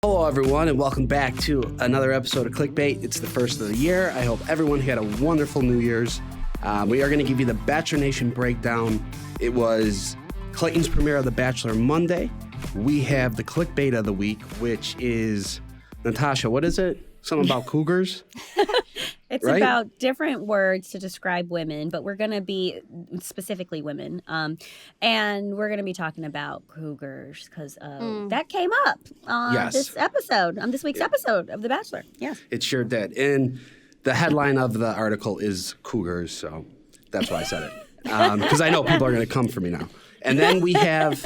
Hello, everyone, and welcome back to another episode of Clickbait. It's the first of the year. I hope everyone had a wonderful New Year's. We are going to give you the Bachelor Nation breakdown. It was Clayton's premiere of The Bachelor Monday. We have the Clickbait of the week, which is, Natasha, what is it? Something about cougars? It's right? about different words to describe women, but we're going to be specifically women. And we're going to be talking about cougars because that came up on this episode, on this week's episode of The Bachelor. Yes. It sure did. And the headline of the article is cougars, so that's why I said it. Because I know people are going to come for me now. And then we have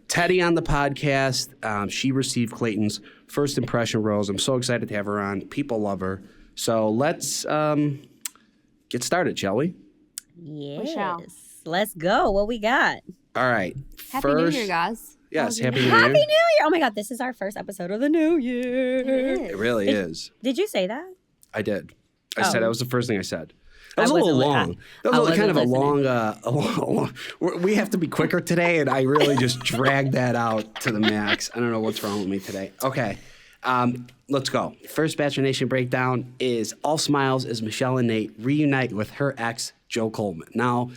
Teddi on the podcast. She received Clayton's first impression rose. I'm so excited to have her on. People love her. So let's get started, shall we? Yes. Let's go. What we got? All right. Happy New Year, guys. Yes, Happy New Year. Happy New Year. Oh, my God. This is our first episode of the New Year. It really is. Did you say that? I did. I said that was the first thing I said. That was a wasn't little long. That was kind of listening. a long. We have to be quicker today, and I really just dragged that out to the max. I don't know what's wrong with me today. Okay, let's go. First Bachelor Nation breakdown is all smiles as Michelle and Nate reunite with her ex, Joe Coleman. Now,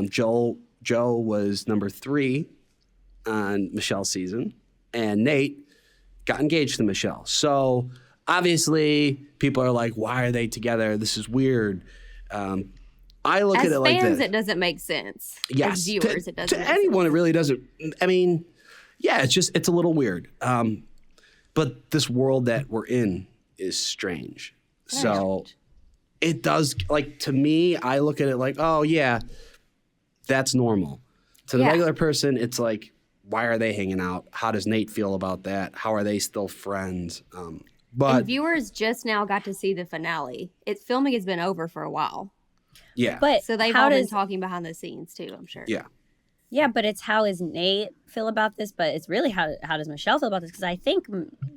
Joe was number 3 on Michelle's season, and Nate got engaged to Michelle. So obviously, people are like, "Why are they together? This is weird." I look at it like this. As fans, it doesn't make sense. Yes. As viewers, it doesn't to make anyone, sense. it really doesn't. I mean, yeah, it's a little weird. But this world that we're in is strange. So it does, like, to me, I look at it like, oh, yeah, that's normal. To the regular person, it's like, why are they hanging out? How does Nate feel about that? How are they still friends? And viewers just now got to see the finale. Filming has been over for a while. Yeah. But So they've all been talking behind the scenes, too, I'm sure. Yeah. Yeah, but it's how does Nate feel about this? But it's really how does Michelle feel about this? Because I think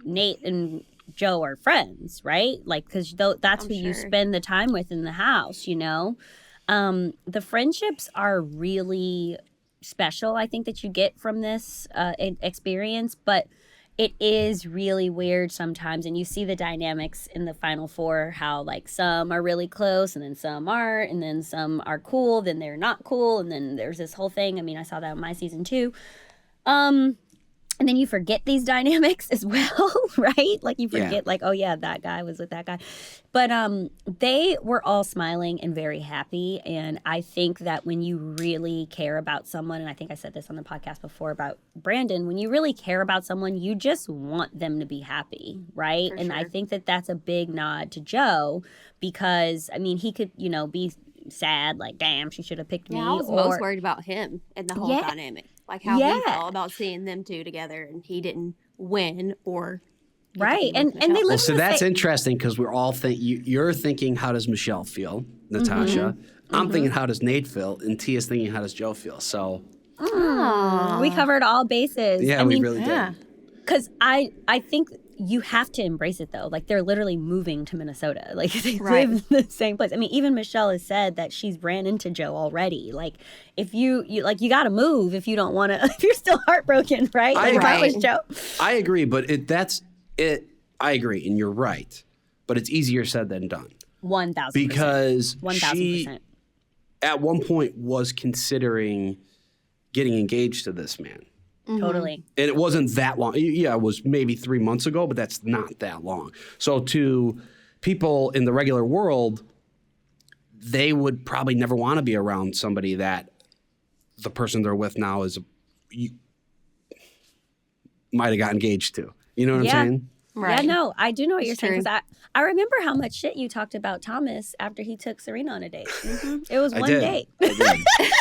Nate and Joe are friends, right? Like, because that's who you spend the time with in the house, you know? The friendships are really special, I think, that you get from this experience. But it is really weird sometimes. And you see the dynamics in the Final Four, how, like, some are really close and then some aren't. And then some are cool, then they're not cool. And then there's this whole thing. I mean, I saw that in my season too. And then you forget these dynamics as well, right? Like, you forget, like, oh, yeah, that guy was with that guy. But they were all smiling and very happy. And I think that when you really care about someone, and I think I said this on the podcast before about Brandon, when you really care about someone, you just want them to be happy, right? For and sure. I think that that's a big nod to Joe because, I mean, he could, be sad, like, damn, she should have picked me. Yeah, I was most worried about him and the whole dynamic. Like, how he felt about seeing them two together and he didn't win or... Right, and they live Well, so that's interesting because we're all you're thinking, how does Michelle feel, Natasha? I'm thinking, how does Nate feel? And Tia's thinking, how does Joe feel? So we covered all bases. yeah, we really did. Because I think you have to embrace it, though. Like, they're literally moving to Minnesota. Like, they live in the same place. I mean, even Michelle has said that she's ran into Joe already. Like, if you got to move if you don't want to, if you're still heartbroken, right? Like, if I was Joe. I agree, but I agree, and you're right. But it's easier said than done. 1,000%. Because 1,000%. she, at one point, was considering getting engaged to this man. Totally. And it wasn't that long. Yeah, it was maybe 3 months ago, but that's not that long. So to people in the regular world, they would probably never want to be around somebody that the person they're with now might have got engaged to. You know what I'm saying? Right. Yeah, no, I do know what you're saying. true. Because I remember how much shit you talked about Thomas after he took Serena on a date. It was one date. I did.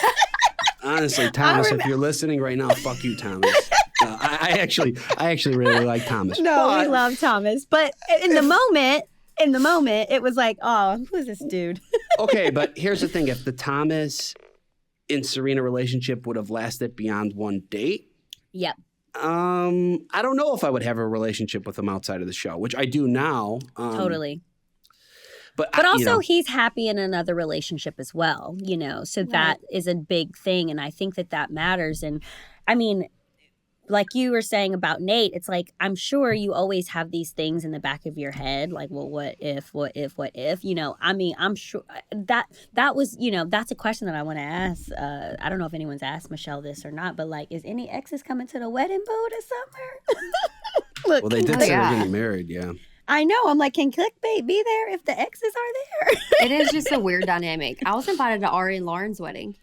Honestly, Thomas, if you're listening right now, fuck you, Thomas. I actually really like Thomas. No, we love Thomas. But in the moment, it was like, oh, who's this dude? Okay, but here's the thing. If the Thomas and Serena relationship would have lasted beyond one date, Yep. I don't know if I would have a relationship with him outside of the show, which I do now. Totally. But also, he's happy in another relationship as well, so that is a big thing. And I think that matters. And I mean, like you were saying about Nate, it's like, I'm sure you always have these things in the back of your head, like, well, what if, you know, I mean, I'm sure that was, you know, that's a question that I want to ask. I don't know if anyone's asked Michelle this or not, but like, is any exes coming to the wedding, boo, this summer? Look, well, they did say they're getting married, yeah. I know. I'm like, can clickbait be there if the exes are there? It is just a weird dynamic. I was invited to Ari and Lauren's wedding.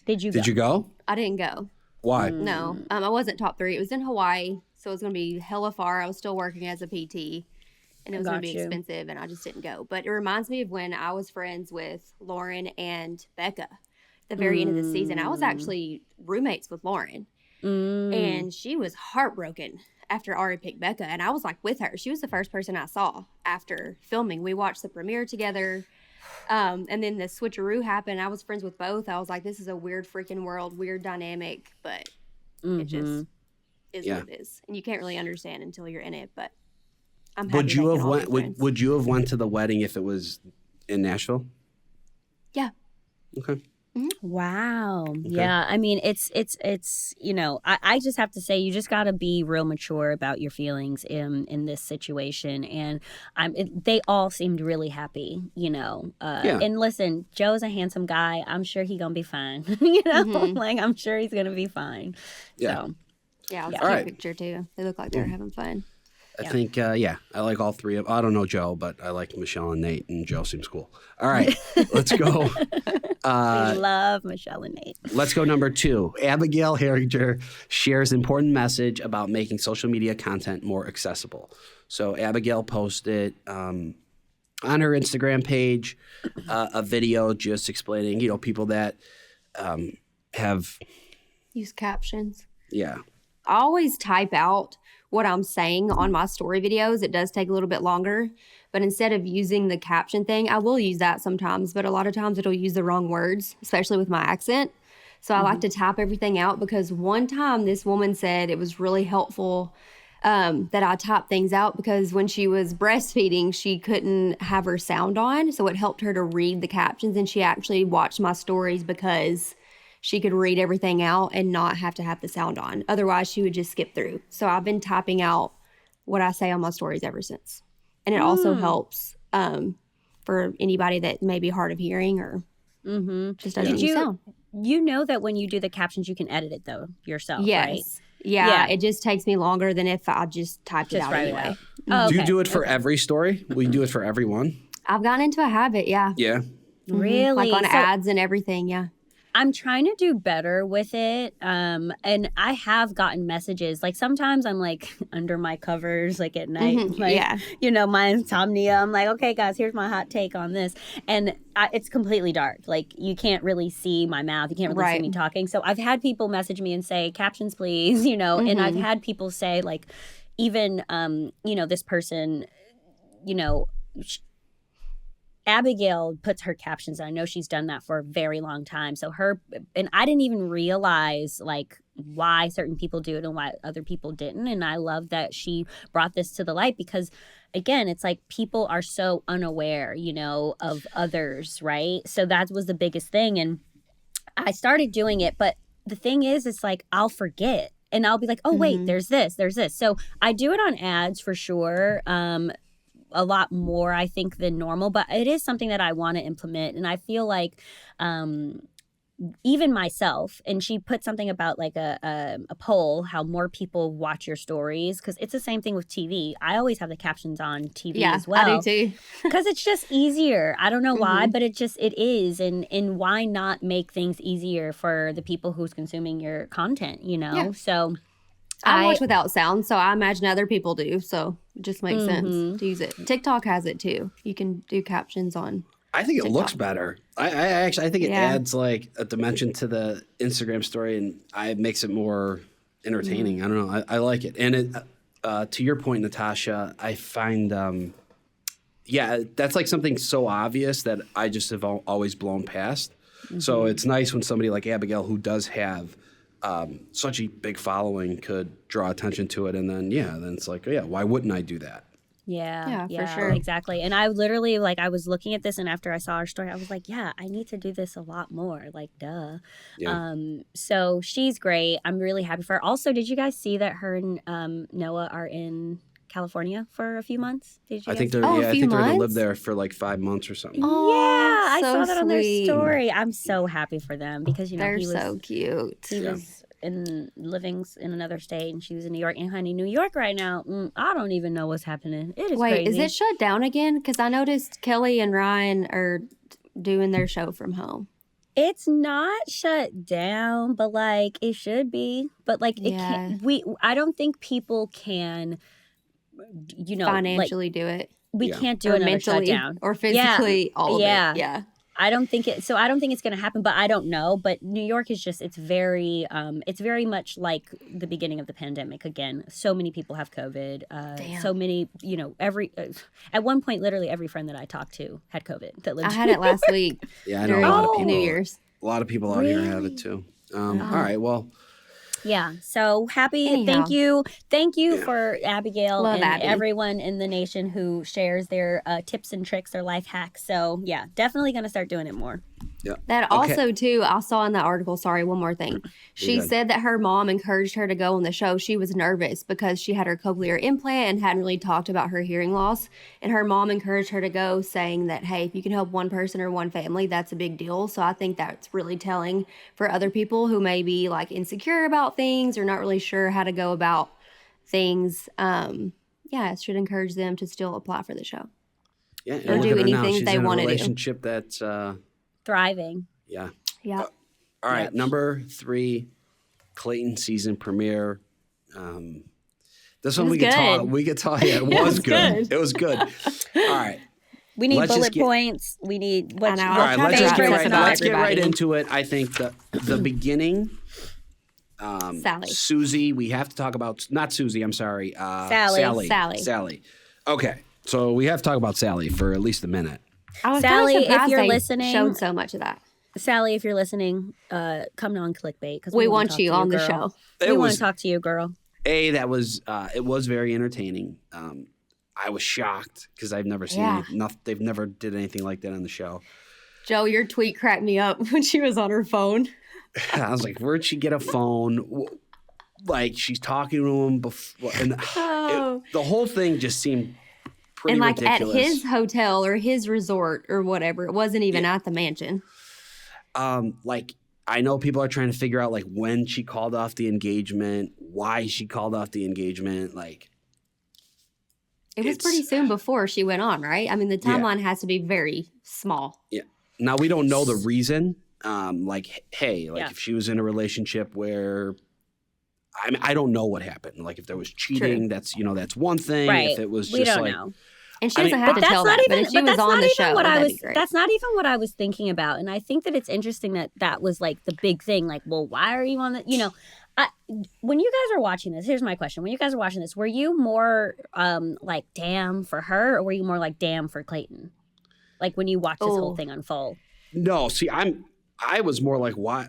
Did you go? I didn't go. Why? No, I wasn't top 3. It was in Hawaii, so it was going to be hella far. I was still working as a PT, and it was going to be expensive, and I just didn't go. But it reminds me of when I was friends with Lauren and Becca at the very end of the season. I was actually roommates with Lauren, and she was heartbroken after Ari picked Becca, and I was like with her. She was the first person I saw after filming. We watched the premiere together. And then the switcheroo happened. I was friends with both. I was like, this is a weird freaking world, weird dynamic, but it just is what it is. And you can't really understand until you're in it, but I'm happy. Would you have went to the wedding if it was in Nashville? Yeah. Okay. Wow. Okay. Yeah. I mean, it's you know, I just have to say, you just got to be real mature about your feelings in this situation. And they all seemed really happy, you know. And listen, Joe's a handsome guy. I'm sure he's going to be fine. You know, like, I'm sure he's going to be fine. Yeah. So. Yeah. I'll take a picture too. They look like they're having fun. I think, I like all 3 of them. I don't know Joe, but I like Michelle and Nate, and Joe seems cool. All right, let's go. We love Michelle and Nate. Let's go number 2. Abigail Herringer shares important message about making social media content more accessible. So Abigail posted on her Instagram page a video just explaining, you know, people that have... Use captions. Yeah. I always type out what I'm saying on my story videos. It does take a little bit longer, but instead of using the caption thing, I will use that sometimes, but a lot of times it'll use the wrong words, especially with my accent. So I like to type everything out, because one time this woman said it was really helpful that I type things out, because when she was breastfeeding, she couldn't have her sound on. So it helped her to read the captions, and she actually watched my stories because she could read everything out and not have to have the sound on. Otherwise, she would just skip through. So I've been typing out what I say on my stories ever since. And it also helps for anybody that may be hard of hearing or just doesn't use sound. You know that when you do the captions, you can edit it, though, yourself, right? Yeah, it just takes me longer than if I just typed it out anyway. Oh, do you do it for every story? Will you do it for every one? I've gotten into a habit, yeah. Yeah. Really? Like on ads and everything, yeah. I'm trying to do better with it. And I have gotten messages. Like, sometimes I'm like under my covers, like at night, like, you know, my insomnia. I'm like, okay, guys, here's my hot take on this. And it's completely dark. Like, you can't really see my mouth. You can't really see me talking. So I've had people message me and say, captions, please, you know, and I've had people say, like, even, you know, this person, you know, Abigail puts her captions. I know she's done that for a very long time. So and I didn't even realize like why certain people do it and why other people didn't. And I love that she brought this to the light, because again, it's like people are so unaware, you know, of others, right? So that was the biggest thing. And I started doing it, but the thing is, it's like, I'll forget and I'll be like, oh, wait, there's this. So I do it on ads for sure. A lot more, I think, than normal, but it is something that I want to implement. And I feel like even myself, and she put something about like a poll, how more people watch your stories, because it's the same thing with TV. I always have the captions on TV as well. I do too. Because it's just easier. I don't know why, but it is. And why not make things easier for the people who's consuming your content, you know? Yeah. So I watch without sound, so I imagine other people do. So it just makes sense to use it. TikTok has it too. You can do captions on. I think it looks better. I actually think it adds like a dimension to the Instagram story, and it makes it more entertaining. I don't know. I like it. And it, to your point, Natasha, I find, that's like something so obvious that I just have always blown past. So it's nice when somebody like Abigail, who does have such a big following, could draw attention to it, and then then it's like, why wouldn't I do that? Yeah, for sure. Exactly. And I literally, like, I was looking at this, and after I saw her story, I was like, yeah, I need to do this a lot more. Like, duh. Yeah. So she's great. I'm really happy for her. Also, did you guys see that her and Noah are in California for a few months? Did you I guys think see they're Oh, a I few think they're gonna live months? there for like 5 months or something. Oh, yeah, I so saw that on their sweet. story. I'm so happy for them because, you know, They're he was so cute. he was living in another state, and she was in New York. And honey, New York right now, I don't even know what's happening. It is Wait, crazy. is it shut down again? Because I noticed Kelly and Ryan are doing their show from home. It's not shut down, but like it should be. But like it Yeah. can't. I don't think people can. You know, Financially do it. we Yeah. can't do Or another mentally shutdown. or physically, all of Yeah. it. Yeah. I don't think it. So I don't think it's going to happen. But I don't know. But New York is just. It's very much like the beginning of the pandemic again. So many people have COVID. Damn. So many. You know, at one point, literally every friend that I talked to had COVID. That lived. I had it last week. Yeah, I know a during lot of people. New Year's. A lot of people out here have it too. All right, well, Yeah. So happy. Anyhow. Thank you for Abigail Love and Abby. everyone in the nation who shares their tips and tricks, their life hacks. So yeah, definitely going to start doing it more. yeah. That Okay. also, too, I saw in that article, sorry, one more thing. She good. said that her mom encouraged her to go on the show. She was nervous because she had her cochlear implant and hadn't really talked about her hearing loss. And her mom encouraged her to go, saying that, hey, if you can help one person or one family, that's a big deal. So I think that's really telling for other people who may be like insecure about things or not really sure how to go about things. Yeah, it should encourage them to still apply for the show. Yeah, Or and look do at her now. anything She's they in a wanna do. relationship that's Thriving. yeah. Yeah. All right, Yep. number 3, Clayton season premiere. This one was we could good. talk. We could talk. Yeah, it was good. It was good. All right. We need Let's just bullet get- points. We need what? I know. All right, I'll let's try just to get wrap right. this up, Let's get right everybody. into it. I think the beginning. Sally. Susie. We have to talk about not Susie. I'm sorry. Sally. Sally. Okay, so we have to talk about Sally for at least a minute. I was Sally, kinda if surprised you're they listening- showed so much of that. Sally, if you're listening, come on clickbait because We wanna want talk you to on the girl. show. It We want was to talk to you, girl. that was it was very entertaining. I was shocked because I've never seen Yeah. they've never did anything like that on the show. Joe, your tweet cracked me up when she was on her phone. I was like, where'd she get a phone? Like she's talking to him before, and the whole thing just seemed pretty And like ridiculous. at his hotel or his resort or whatever. It wasn't even at the mansion. Like I know people are trying to figure out like when she called off the engagement, why she called off the engagement. Like It was It's- pretty soon before she went on, right? I mean, the timeline has to be very small. now we don't know the reason. Like hey, like Yeah. if she was in a relationship where. I mean, I don't know what happened. Like if there was cheating, that's one thing. Right. If it was We just don't like know. And she I mean, doesn't have But to tell that. But if she was on the show, what I that'd was. be great. That's not even what I was thinking about, and I think that it's interesting that was like the big thing. Like, well, why are you on the? When you guys are watching this, here's my question: when you guys are watching this, were you more like damn for her, or were you more like damn for Clayton? Like when you watch this whole Oh. thing unfold. no. See, I was more like, why?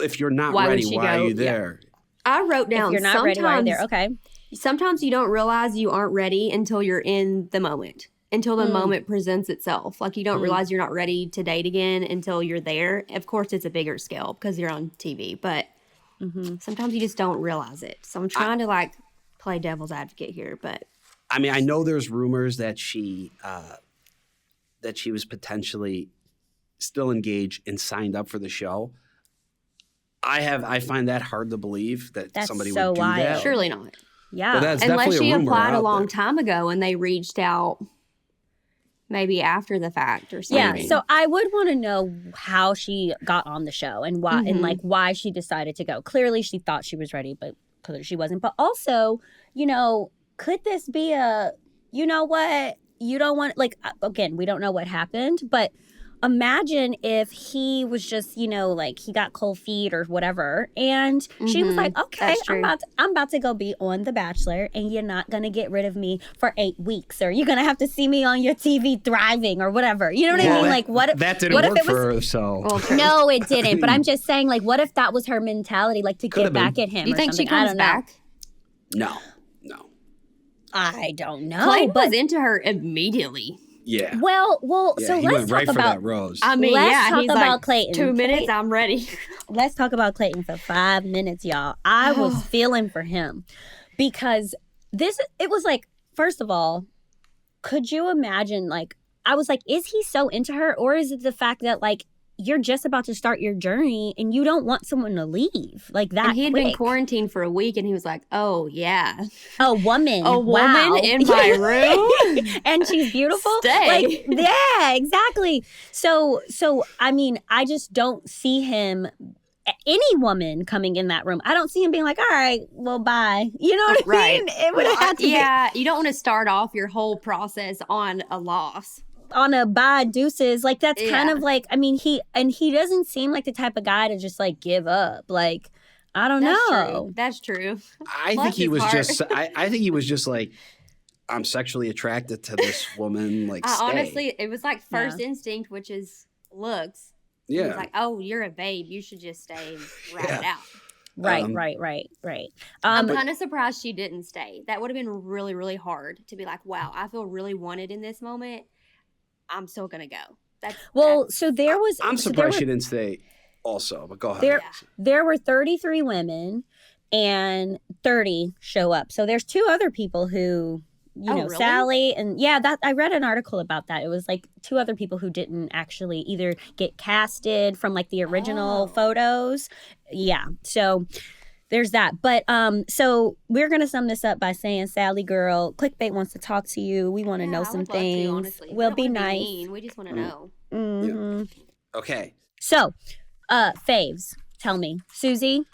If you're not Why would ready, she why are go? you Yeah. there? I wrote down If you're not ready, why are you there? Okay. Sometimes you don't realize you aren't ready until you're in the moment, until the moment presents itself. Like you don't realize you're not ready to date again until you're there. Of course, it's a bigger scale because you're on TV, but sometimes you just don't realize it. So I'm trying to like play devil's advocate here, but I mean, I know there's rumors that she was potentially still engaged and signed up for the show. I find that hard to believe that That's somebody so would do wild. that. surely not. Yeah. But that's Unless definitely she a rumor applied a out long there. time ago and they reached out maybe after the fact or Yeah, something. so I would want to know how she got on the show and why, and like why she decided to go. Clearly, she thought she was ready, but clearly she wasn't. But also, could this be a, you know what, you don't want, like, again, we don't know what happened, but imagine if he was just, like he got cold feet or whatever, and she was like, okay, That's true. I'm about to go be on The Bachelor, and you're not gonna get rid of me for 8 weeks, or you're gonna have to see me on your TV thriving or whatever. You know what I mean? Like, what if that didn't what work if it for was? her? So Well, true. No, it didn't. But I'm just saying, like, what if that was her mentality, like to Could've get back been. at him? Do you or think she something? I comes don't know. back? no. I don't know. Clayton was into her immediately. Yeah. Well, Yeah, so he let's went talk right for about that rose. I mean, Let's talk he's about like, Clayton. 2 minutes, I'm ready. Let's talk about Clayton for 5 minutes, y'all. I was feeling for him because it was like, first of all, could you imagine, like, I was like, is he so into her, or is it the fact that, like, you're just about to start your journey and you don't want someone to leave like that? And he had quick. been quarantined for a week, and he was like, "Oh yeah, A woman woman in my room, and she's beautiful." Stay. Like, yeah, exactly. So I mean, I just don't see him. Any woman coming in that room, I don't see him being like, "All right, well, bye." You know what I mean? It would have had to be. You don't want to start off your whole process on a loss. On a bye deuces, like that's kind of like, I mean, he doesn't seem like the type of guy to just like give up. Like, I don't know. That's true. I think he was just. I think he was just like, I'm sexually attracted to this woman. Like, stay. Honestly, it was like first instinct, which is looks. Yeah. He was like, "Oh, you're a babe. You should just stay and ride it out." Right. I'm kind of surprised she didn't stay. That would have been really, really hard to be like, "Wow, I feel really wanted in this moment. I'm still gonna go." So there was. I'm surprised she didn't stay. Also, but go ahead. There were 33 women, and 30 show up. So there's 2 other people who, really? Sally and that I read an article about that. It was like 2 other people who didn't actually either get casted from like the original photos. Yeah. So there's that. But so we're gonna sum this up by saying, Sally girl, clickbait wants to talk to you. We want to know some things. We'll be nice. We just want to know. Mm-hmm. Yeah. Okay. So, faves, tell me, Susie.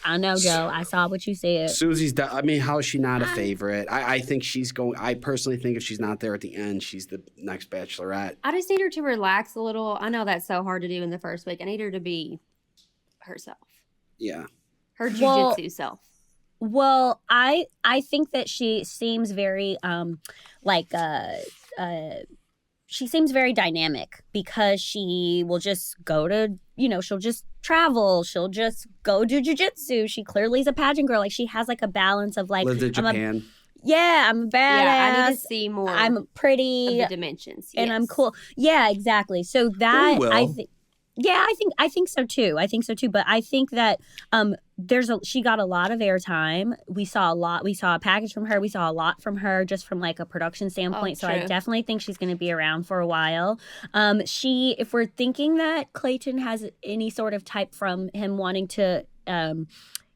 I know, Joe. I saw what you said. Susie's. I mean, how is she not a favorite? I think she's going. I personally think if she's not there at the end, she's the next Bachelorette. I just need her to relax a little. I know that's so hard to do in the first week. I need her to be herself. Yeah. Her jiu-jitsu self. Well, I think that she seems very she seems very dynamic because she will just go to, she'll just travel. She'll just go do jiu-jitsu. She clearly is a pageant girl. Like, she has like a balance of like, lived in Japan. I'm a badass. Yeah, I need to see more. I'm pretty. Of the dimensions. And I'm cool. Yeah, exactly. So that I think so too. But I think that she got a lot of airtime. We saw a package from her. We saw a lot from her just from like a production standpoint. So I definitely think she's going to be around for a while. If we're thinking that Clayton has any sort of type from him wanting to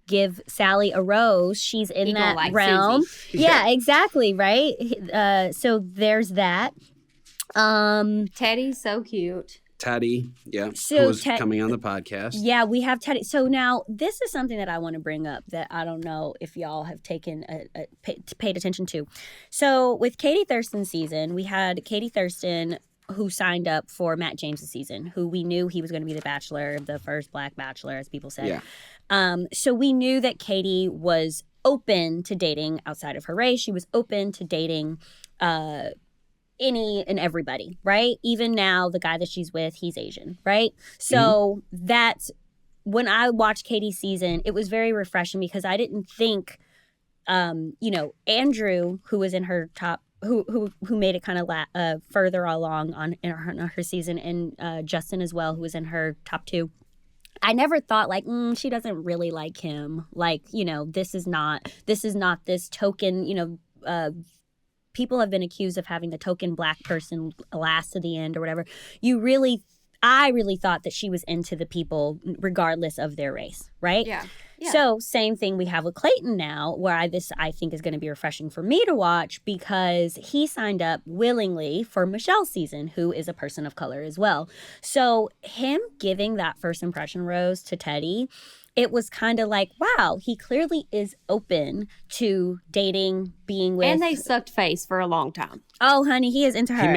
give Sally a rose, she's in that realm. Yeah, exactly. Right. So there's that. Teddi's so cute. Teddi, who's coming on the podcast. Yeah, we have Teddi. So now this is something that I want to bring up that I don't know if y'all have taken paid attention to. So with Katie Thurston's season, we had Katie Thurston who signed up for Matt James' season, who we knew he was going to be the Bachelor, the first Black Bachelor, as people said. Yeah. So we knew that Katie was open to dating outside of her race. She was open to dating any and everybody, right? Even now, the guy that she's with, he's Asian, right? So that's when I watched Katie's season, it was very refreshing because I didn't think, Andrew, who was in her top, who made it kind of further along in her season, and Justin as well, who was in her top 2. I never thought like, she doesn't really like him. Like, this is not this token, people have been accused of having the token Black person last to the end or whatever. I really thought that she was into the people regardless of their race, right? Yeah. So same thing we have with Clayton now, where I think is going to be refreshing for me to watch because he signed up willingly for Michelle's season, who is a person of color as well. So him giving that first impression rose to Teddi, it was kind of like, wow, he clearly is open to dating, being with. And they sucked face for a long time. Oh, honey, he is into her. He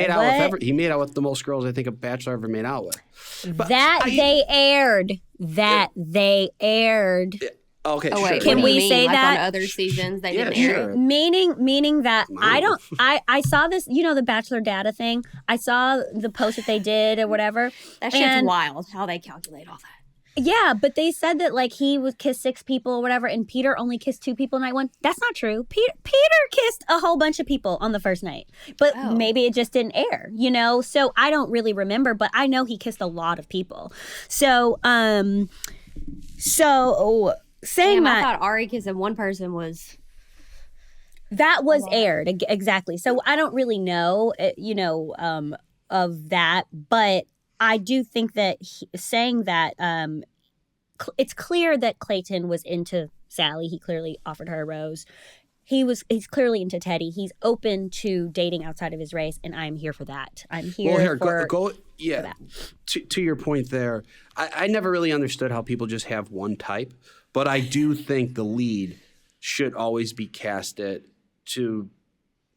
made out with the most girls I think a Bachelor ever made out with. But they aired. Okay, oh, wait, sure. Can we say that? On other seasons they didn't air it? Meaning that I saw this, the Bachelor data thing. I saw the post that they did or whatever. That shit's wild how they calculate all that. Yeah, but they said that like he would kiss 6 people or whatever, and Peter only kissed 2 people night 1. That's not true. Peter kissed a whole bunch of people on the first night, but maybe it just didn't air, you know. So I don't really remember, but I know he kissed a lot of people. So saying that, I thought Ari kissing one person was. That was aired exactly. So I don't really know, you know, of that, but I do think that saying that it's clear that Clayton was into Sally. He clearly offered her a rose. He's clearly into Teddi. He's open to dating outside of his race, and I'm here for that. I'm here for that. To your point there, I never really understood how people just have one type, but I do think the lead should always be casted to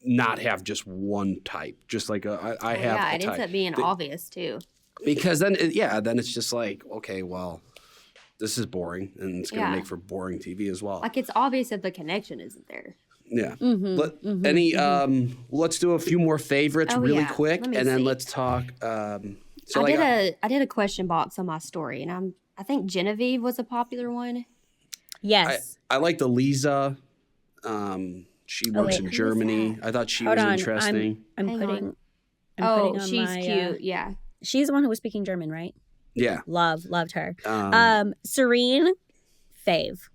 not have just one type. Just like I have a type. Yeah, it ends up being obvious too. Because then it's just like, okay, well, this is boring, and it's going to make for boring TV as well. Like, it's obvious that the connection isn't there. Yeah. Let's do a few more favorites really quick, and then let's talk. I did a question box on my story, and I think Genevieve was a popular one. Yes. I liked Eliza. She works in Germany. I thought she was interesting. She's cute. Yeah. She's the one who was speaking German, right? Yeah. Loved her. Serene, fave.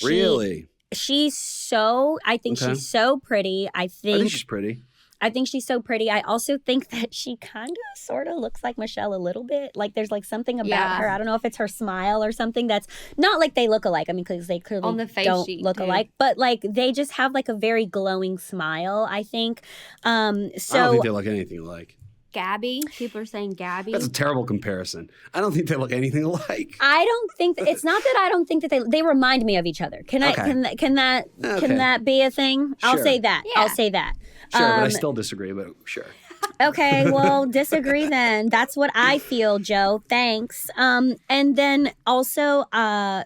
Really? She's so, I think she's so pretty. I think she's pretty. I think she's so pretty. I also think that she kind of sort of looks like Michelle a little bit. Like there's like something about her. I don't know if it's her smile or something that's not like they look alike. I mean, because they clearly on the face don't sheet, look alike. But like they just have like a very glowing smile, I think. I don't think they look anything alike. Gabby. People are saying Gabby. That's a terrible comparison. I don't think they look anything alike. I don't think it's not that I don't think that they remind me of each other. Can that be a thing? Sure. I'll say that. Yeah. I'll say that. Sure, but I still disagree, but sure. Okay, well, disagree then. That's what I feel, Joe. Thanks. And then also,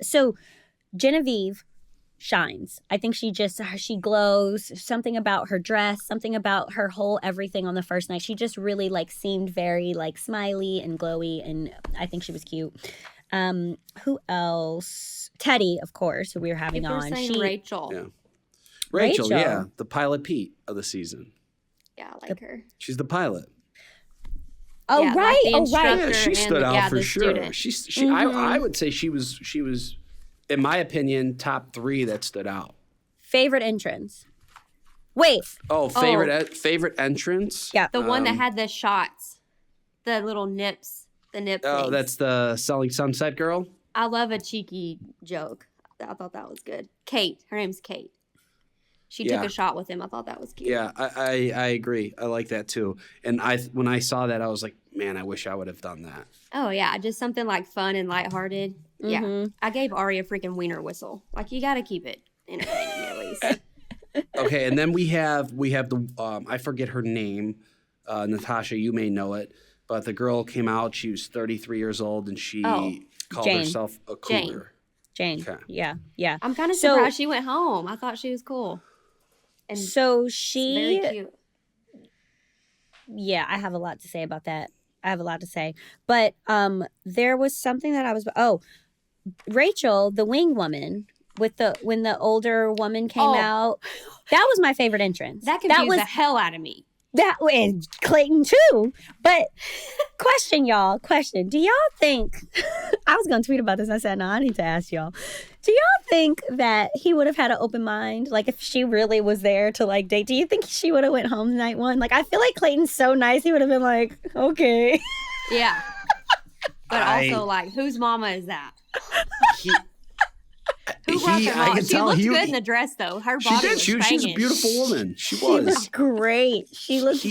so Genevieve shines. I think she glows. Something about her dress, something about her whole everything on the first night. She just really like seemed very like smiley and glowy, and I think she was cute. Who else? Teddi, of course, who we were having on. Rachel. Yeah. Rachel, yeah, the pilot Pete of the season. Yeah, I like her. She's the pilot. Oh, yeah, right. Like Yeah, she stood out for sure. Student. I would say she was, in my opinion, top 3 that stood out. Favorite entrance. Wait. Favorite entrance? Yeah. The one that had the shots, the little nips, the nip Oh, things. that's the Selling Sunset girl? I love a cheeky joke. I thought that was good. Kate. Her name's Kate. She took a shot with him. I thought that was cute. Yeah, I agree. I like that too. And when I saw that, I was like, man, I wish I would have done that. Oh, yeah. Just something like fun and lighthearted. Mm-hmm. Yeah. I gave Ari a freaking wiener whistle. Like, you got to keep it entertaining at least. Okay, and then we have the, I forget her name. Natasha, you may know it. But the girl came out. She was 33 years old, and she called herself a cougar. Jane. Okay. Yeah. I'm kind of surprised she went home. I thought she was cool. And so she, very cute. Yeah, I have a lot to say about that. But there was something that I was. Rachel, the wing woman, when the older woman came out, that was my favorite entrance. That confused the hell out of me. That and Clayton too. But question, y'all. Do y'all think I was gonna tweet about this and I said, no, I need to ask y'all. Do y'all think that he would have had an open mind? Like if she really was there to like date, do you think she would have went home night 1? Like I feel like Clayton's so nice, he would have been like, okay. Yeah. But also like, whose mama is that? Who brought their mom? She looked good in the dress though. Her body was she was a beautiful woman. She was. She looked great.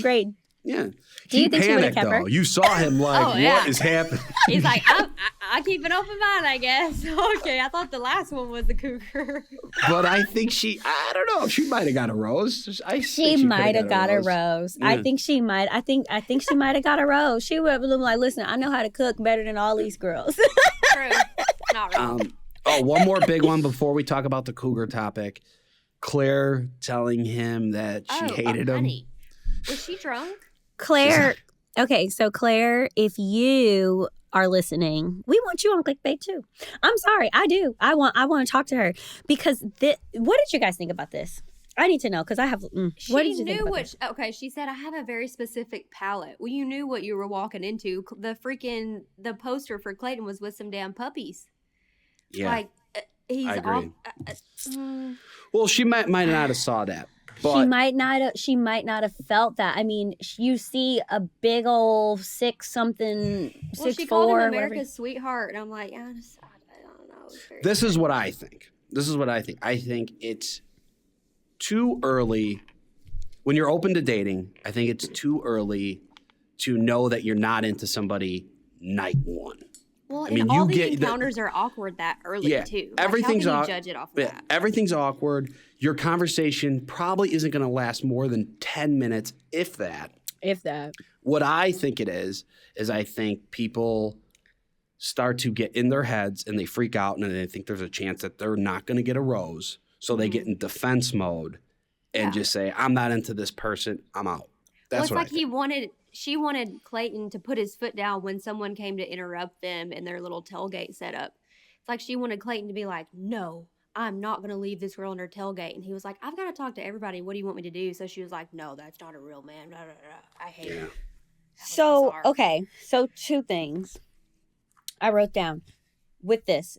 Great. Yeah. Do you think she would have kept her? You saw him like, what is happening? He's like, I keep an open mind, I guess. Okay, I thought the last one was the cougar. But I think I don't know. She might have got a rose. She might have got a rose. Yeah. I think she might. I think she might have got a rose. She would have been like, listen, I know how to cook better than all these girls. True. Not wrong. One more big one before we talk about the cougar topic. Claire telling him that she hated him. Was she drunk? Claire, okay, so Claire, if you are listening, we want you on clickbait too. I'm sorry, I do. I want to talk to her because what did you guys think about this? I need to know because I have. What did you think about this? Okay, she said I have a very specific palate. Well, you knew what you were walking into. The poster for Clayton was with some damn puppies. Yeah, like he's I agree. off. Well, she might not have saw that. But She might not have felt that. I mean, you see a big old 6'something, 6'4". Well, she called him America's sweetheart, and I'm like, I don't know. This is what I think. I think it's too early when you're open to dating. I think it's too early to know that you're not into somebody night one. Well, I mean, all the encounters are awkward that early too. Like, everything's how can you judge it off of that? Everything's awkward. Your conversation probably isn't going to last more than 10 minutes, if that. What I think it is I think people start to get in their heads and they freak out and they think there's a chance that they're not going to get a rose. So they get in defense mode and just say, I'm not into this person. I'm out. That's what I think. She wanted Clayton to put his foot down when someone came to interrupt them in their little tailgate setup. It's like she wanted Clayton to be like, no, I'm not going to leave this girl in her tailgate. And he was like, I've got to talk to everybody. What do you want me to do? So she was like, no, that's not a real man. Blah, blah, blah. I hate it. So, okay. So 2 things I wrote down with this.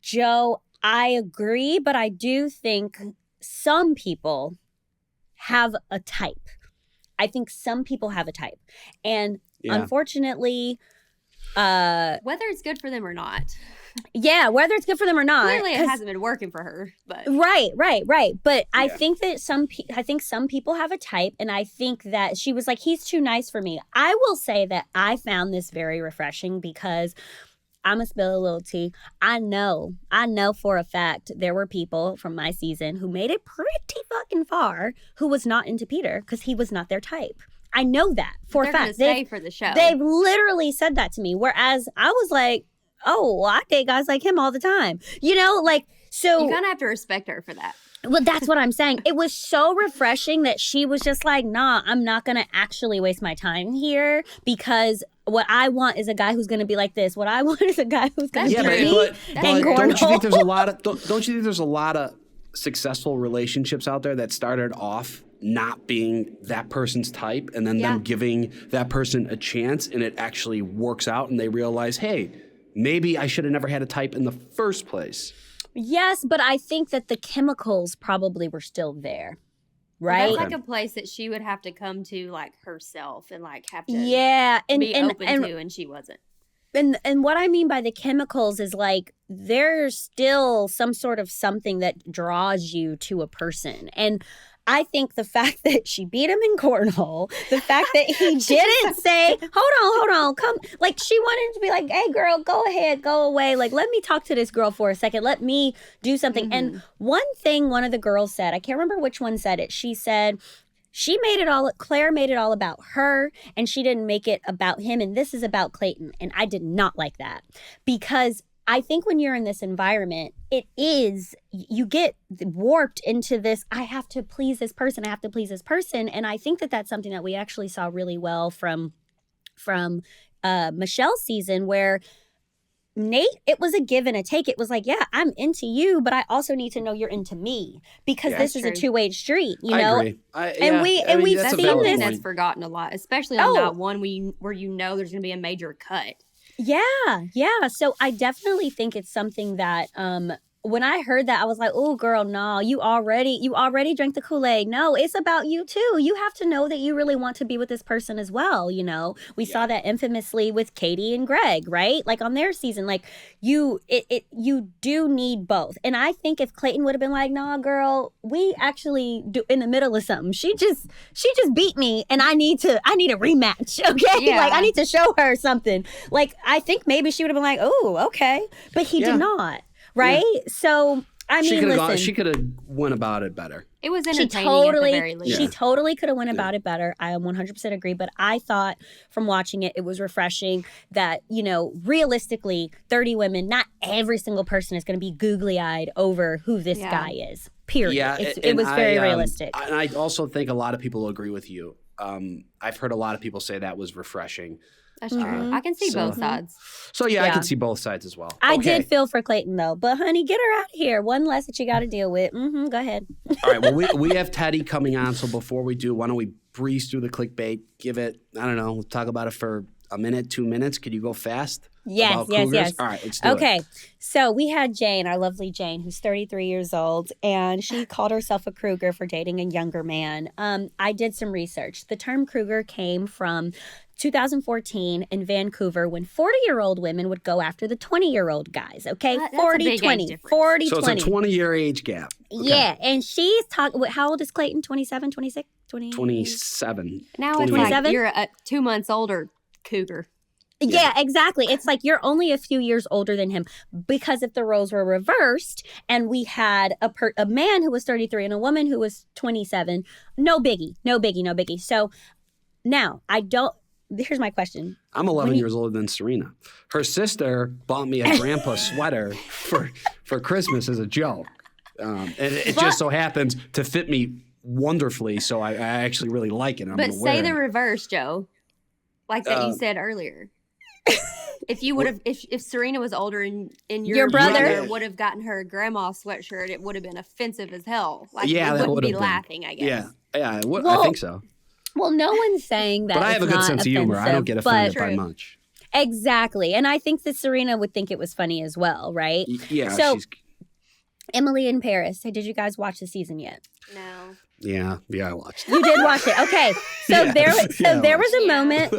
Joe, I agree, but I do think some people have a type. I think some people have a type. And unfortunately... whether it's good for them or not. Yeah, whether it's good for them or not. Clearly it hasn't been working for her. But Right. But I think that some people have a type, and I think that she was like, he's too nice for me. I will say that I found this very refreshing because... I'm going to spill a little tea. I know for a fact there were people from my season who made it pretty fucking far who was not into Peter because he was not their type. I know that for a fact. They're going to stay for the show. They've literally said that to me. Whereas I was like, oh, well, I date guys like him all the time. You know, like, so. You kind of have to respect her for that. Well, that's what I'm saying. It was so refreshing that she was just like, nah, I'm not going to actually waste my time here because what I want is a guy who's going to be like this. What I want is a guy who's going to be but don't you think there's a lot of successful relationships out there that started off not being that person's type and then them giving that person a chance and it actually works out and they realize, hey, maybe I should have never had a type in the first place. Yes, but I think that the chemicals probably were still there. Right? Well, that's like a place that she would have to come to like herself and like have to be open to, and she wasn't. And what I mean by the chemicals is like there's still some sort of something that draws you to a person. And I think the fact that she beat him in cornhole, the fact that he didn't say, hold on, come. Like, she wanted to be like, hey, girl, go ahead, go away. Like, let me talk to this girl for a second. Let me do something. Mm-hmm. And one thing one of the girls said, I can't remember which one said it. She said, Claire made it all about her and she didn't make it about him. And this is about Clayton. And I did not like that because I think when you're in this environment, you get warped into this, I have to please this person. And I think that that's something that we actually saw really well from Michelle's season where Nate, it was a give and a take. It was like, yeah, I'm into you, but I also need to know you're into me because this is a two-way street, you know? I agree. We've that's seen something this. that's forgotten a lot, especially on that one where you know there's going to be a major cut. Yeah. So I definitely think it's something that when I heard that, I was like, oh, girl, no, you already drank the Kool-Aid. No, it's about you, too. You have to know that you really want to be with this person as well, you know? We saw that infamously with Katie and Greg, right? Like, on their season, like, you do need both. And I think if Clayton would have been like, nah, girl, we actually do in the middle of something. She just beat me, and I need a rematch, okay? Yeah. Like, I need to show her something. Like, I think maybe she would have been like, oh, okay. But he did not. Right? Yeah. So, I mean, she could have went about it better. It was entertaining at the very least. She totally could have went about it better. I 100% agree. But I thought from watching it, it was refreshing that, you know, realistically, 30 women, not every single person is going to be googly-eyed over who this guy is. Period. Yeah, it was very realistic. And I also think a lot of people agree with you. I've heard a lot of people say that was refreshing. That's true. I can see both sides. So I can see both sides as well. I did feel for Clayton though, but honey, get her out of here. One less that you got to deal with. Go ahead. All right. Well, we have Teddi coming on. So before we do, why don't we breeze through the clickbait? Give it, I don't know, we'll talk about it for a minute, 2 minutes. Could you go fast? Yes. All right, let's do it. Okay, so we had Jane, our lovely Jane, who's 33 years old, and she called herself a cougar for dating a younger man. I did some research. The term cougar came from 2014 in Vancouver when 40-year-old women would go after the 20-year-old guys, okay? 40, 20, 40, so 20. So it's a 20-year age gap. Okay. Yeah, and she's talking, how old is Clayton? 27, 26, 20? 27. Now it's like you're 2 months older cougar. Yeah, exactly. It's like you're only a few years older than him, because if the roles were reversed and we had a man who was 33 and a woman who was 27, no biggie. So now here's my question. I'm 11 years older than Serena. Her sister bought me a grandpa sweater for Christmas as a joke. And it just so happens to fit me wonderfully, so I actually really like it. But say the reverse, Joe, like that you said earlier. If you would have, if Serena was older and your brother would have gotten her grandma sweatshirt, it would have been offensive as hell. Like, yeah, it that wouldn't be been laughing, I guess. Yeah, I think so. Well, no one's saying that. But I have a good sense of humor. I don't get offended by much. Exactly, and I think that Serena would think it was funny as well, right? Yeah. So, Emily in Paris. Did you guys watch the season yet? No. Yeah, I watched it. You did watch it. Okay. So there was a moment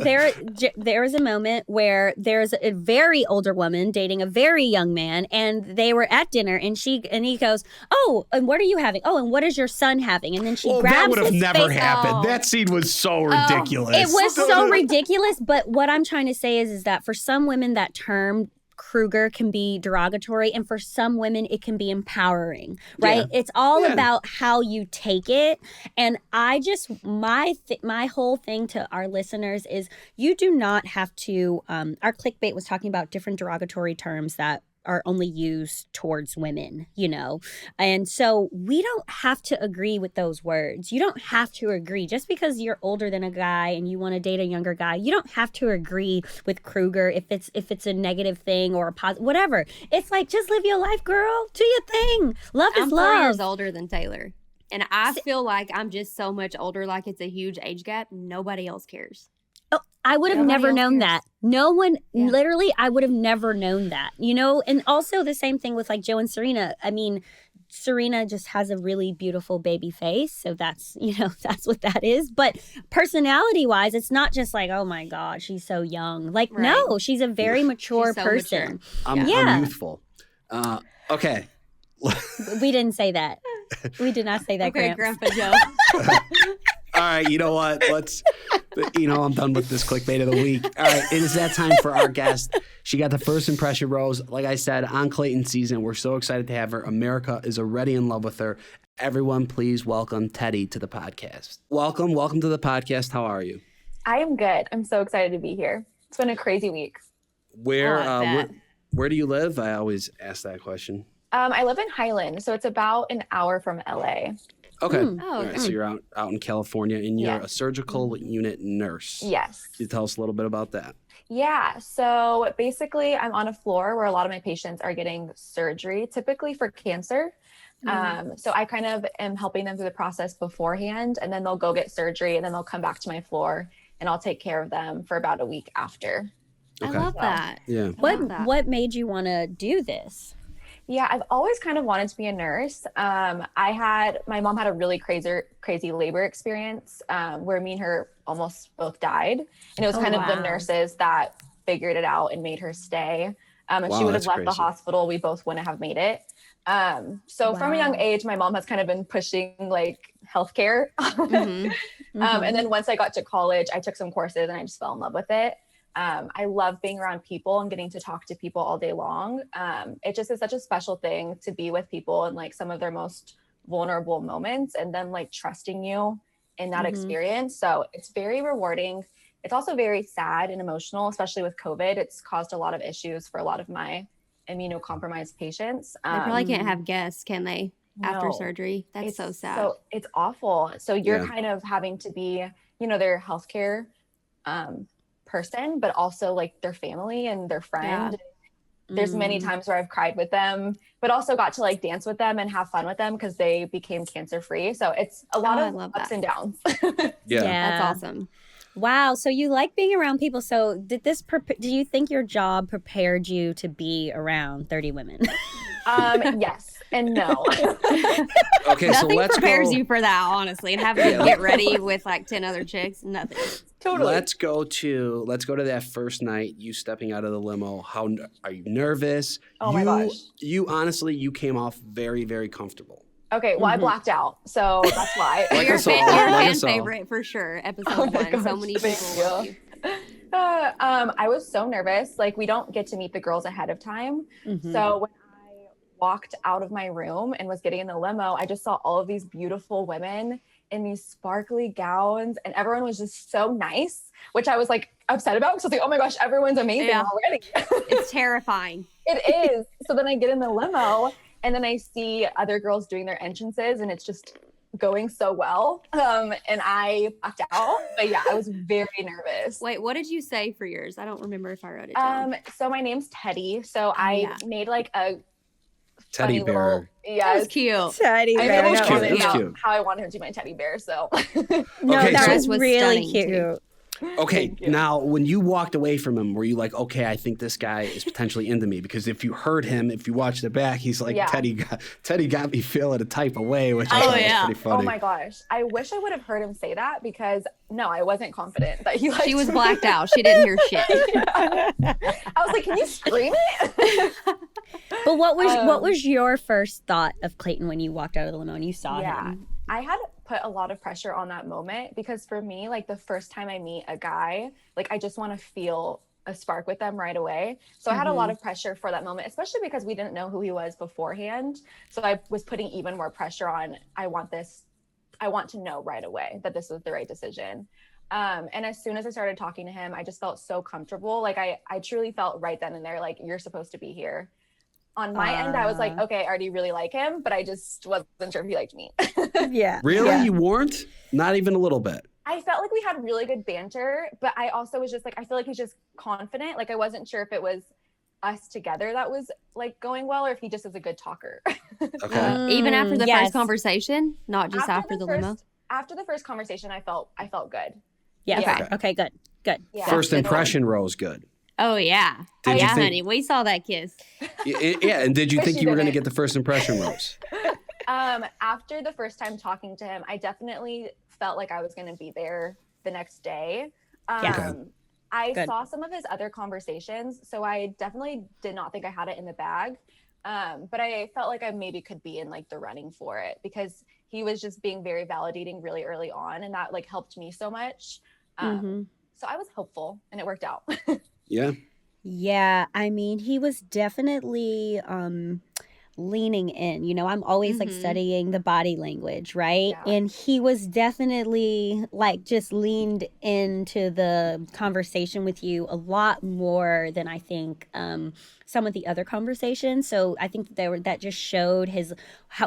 there was a moment where there's a very older woman dating a very young man, and they were at dinner, and he goes, "Oh, and what are you having? Oh, and what is your son having?" And then she grabs that would have his never face. happened. That scene was so ridiculous. It was so ridiculous, but what I'm trying to say is that for some women that term cougar can be derogatory, and for some women it can be empowering, right? It's all about how you take it. And I just my whole thing to our listeners is you do not have to our clickbait was talking about different derogatory terms that are only used towards women, and so we don't have to agree with those words. You don't have to agree just because you're older than a guy and you want to date a younger guy. You don't have to agree with cougar if it's a negative thing or a positive, whatever. It's like, just live your life, girl. Do your thing. Love is love. I'm 4 years older than Taylor, and I feel like I'm just so much older. Like, it's a huge age gap. Nobody else cares. Oh, I would have never known that. No one, literally, I would have never known that, And also the same thing with like Joe and Serena. I mean, Serena just has a really beautiful baby face. So that's, that's what that is. But personality wise, it's not just like, oh my God, she's so young. Like, no, she's a very mature person. Mature. I'm youthful. Okay. We didn't say that. We did not say that, okay, Gramps. Grandpa Joe. All right, you know what? I'm done with this clickbait of the week. All right, it is that time for our guest. She got the first impression rose, like I said, on Clayton season. We're so excited to have her. America is already in love with her. Everyone, please welcome Teddi to the podcast. Welcome to the podcast. How are you? I am good. I'm so excited to be here. It's been a crazy week. Where do you live? I always ask that question. I live in Highland, so it's about an hour from LA. Okay. All right. So you're out in California, and you're a surgical unit nurse. Yes. Can you tell us a little bit about that? Yeah. So basically, I'm on a floor where a lot of my patients are getting surgery, typically for cancer. So I kind of am helping them through the process beforehand, and then they'll go get surgery, and then they'll come back to my floor, and I'll take care of them for about a week after. Okay. I love that. Yeah. What made you want to do this? Yeah, I've always kind of wanted to be a nurse. My mom had a really crazy labor experience where me and her almost both died. And it was kind of the nurses that figured it out and made her stay. And she would have left the hospital. We both wouldn't have made it. So from a young age, my mom has kind of been pushing like healthcare. And then once I got to college, I took some courses and I just fell in love with it. I love being around people and getting to talk to people all day long. It just is such a special thing to be with people in like some of their most vulnerable moments, and then like trusting you in that experience. So it's very rewarding. It's also very sad and emotional, especially with COVID. It's caused a lot of issues for a lot of my immunocompromised patients. They probably can't have guests, can they? After surgery? That's so sad. So it's awful. So you're kind of having to be, their healthcare person, but also like their family and their friend. There's many times where I've cried with them, but also got to like dance with them and have fun with them because they became cancer free. So it's a lot of ups and downs. That's awesome. Wow. So you like being around people. So do you think your job prepared you to be around 30 women? Yes and no. Okay, so Nothing let's prepares go. you for that, honestly. And having to get ready with like 10 other chicks, nothing. Totally. Let's go to that first night. You stepping out of the limo. How are you nervous? Oh my gosh. You honestly, you came off very, very comfortable. Okay, well, I blacked out, so that's why. Like You're us all, a like fan us all. favorite for sure. Episode 1. So many people love you. I was so nervous. Like, we don't get to meet the girls ahead of time. So when I walked out of my room and was getting in the limo, I just saw all of these beautiful women in these sparkly gowns, and everyone was just so nice, which I was like upset about because I was like, oh my gosh, everyone's amazing already. It's terrifying. It is. So then I get in the limo and then I see other girls doing their entrances and it's just going so well. And I backed out. But yeah, I was very nervous. Wait, what did you say for yours? I don't remember if I wrote it down. So my name's Teddi. So I made like a Teddy bear. little, That was cute. Teddy I bear. really That was cute. wanted That was how, cute. how I wanted him to be my teddy bear. So No, Okay, that so- was really stunning, cute. too. Okay, now when you walked away from him, were you like, okay, I think this guy is potentially into me? Because if you heard him, if you watched it back, he's like, Yeah. Teddy got me feeling a type of way, which I thought was pretty funny. Oh my gosh. I wish I would have heard him say that because no, I wasn't confident that he liked She was me. blacked out. She didn't hear shit. I was like, can you scream it? But what was your first thought of Clayton when you walked out of the limo and you saw him? I had put a lot of pressure on that moment because for me, like the first time I meet a guy, like I just want to feel a spark with them right away. So I had a lot of pressure for that moment, especially because we didn't know who he was beforehand. So I was putting even more pressure on, I want to know right away that this was the right decision. And as soon as I started talking to him, I just felt so comfortable. Like I truly felt right then and there, like you're supposed to be here. On my end, I was like, okay, I already really like him, but I just wasn't sure if he liked me. Yeah. Really? Yeah. You weren't? Not even a little bit? I felt like we had really good banter, but I also was just like, I feel like he's just confident. Like I wasn't sure if it was us together that was like going well or if he just is a good talker. Okay. Even after the yes. first conversation, not just after the limo. After the first conversation, I felt good. Yeah. Yeah. Okay, good. Good. Yeah. First impression rose good. Oh, yeah. Did you think- honey. We saw that kiss. Yeah, and did you think She you were going to didn't. get the first impression rose? After the first time talking to him, I definitely felt like I was going to be there the next day. Yeah. I Good. saw some of his other conversations, so I definitely did not think I had it in the bag. But I felt like I maybe could be in like the running for it because he was just being very validating really early on, and that like helped me so much. So I was hopeful, and it worked out. Yeah. Yeah, I mean, he was definitely leaning in. You know, I'm always like studying the body language, right? Yeah. And he was definitely like just leaned into the conversation with you a lot more than I think some of the other conversations. So I think that just showed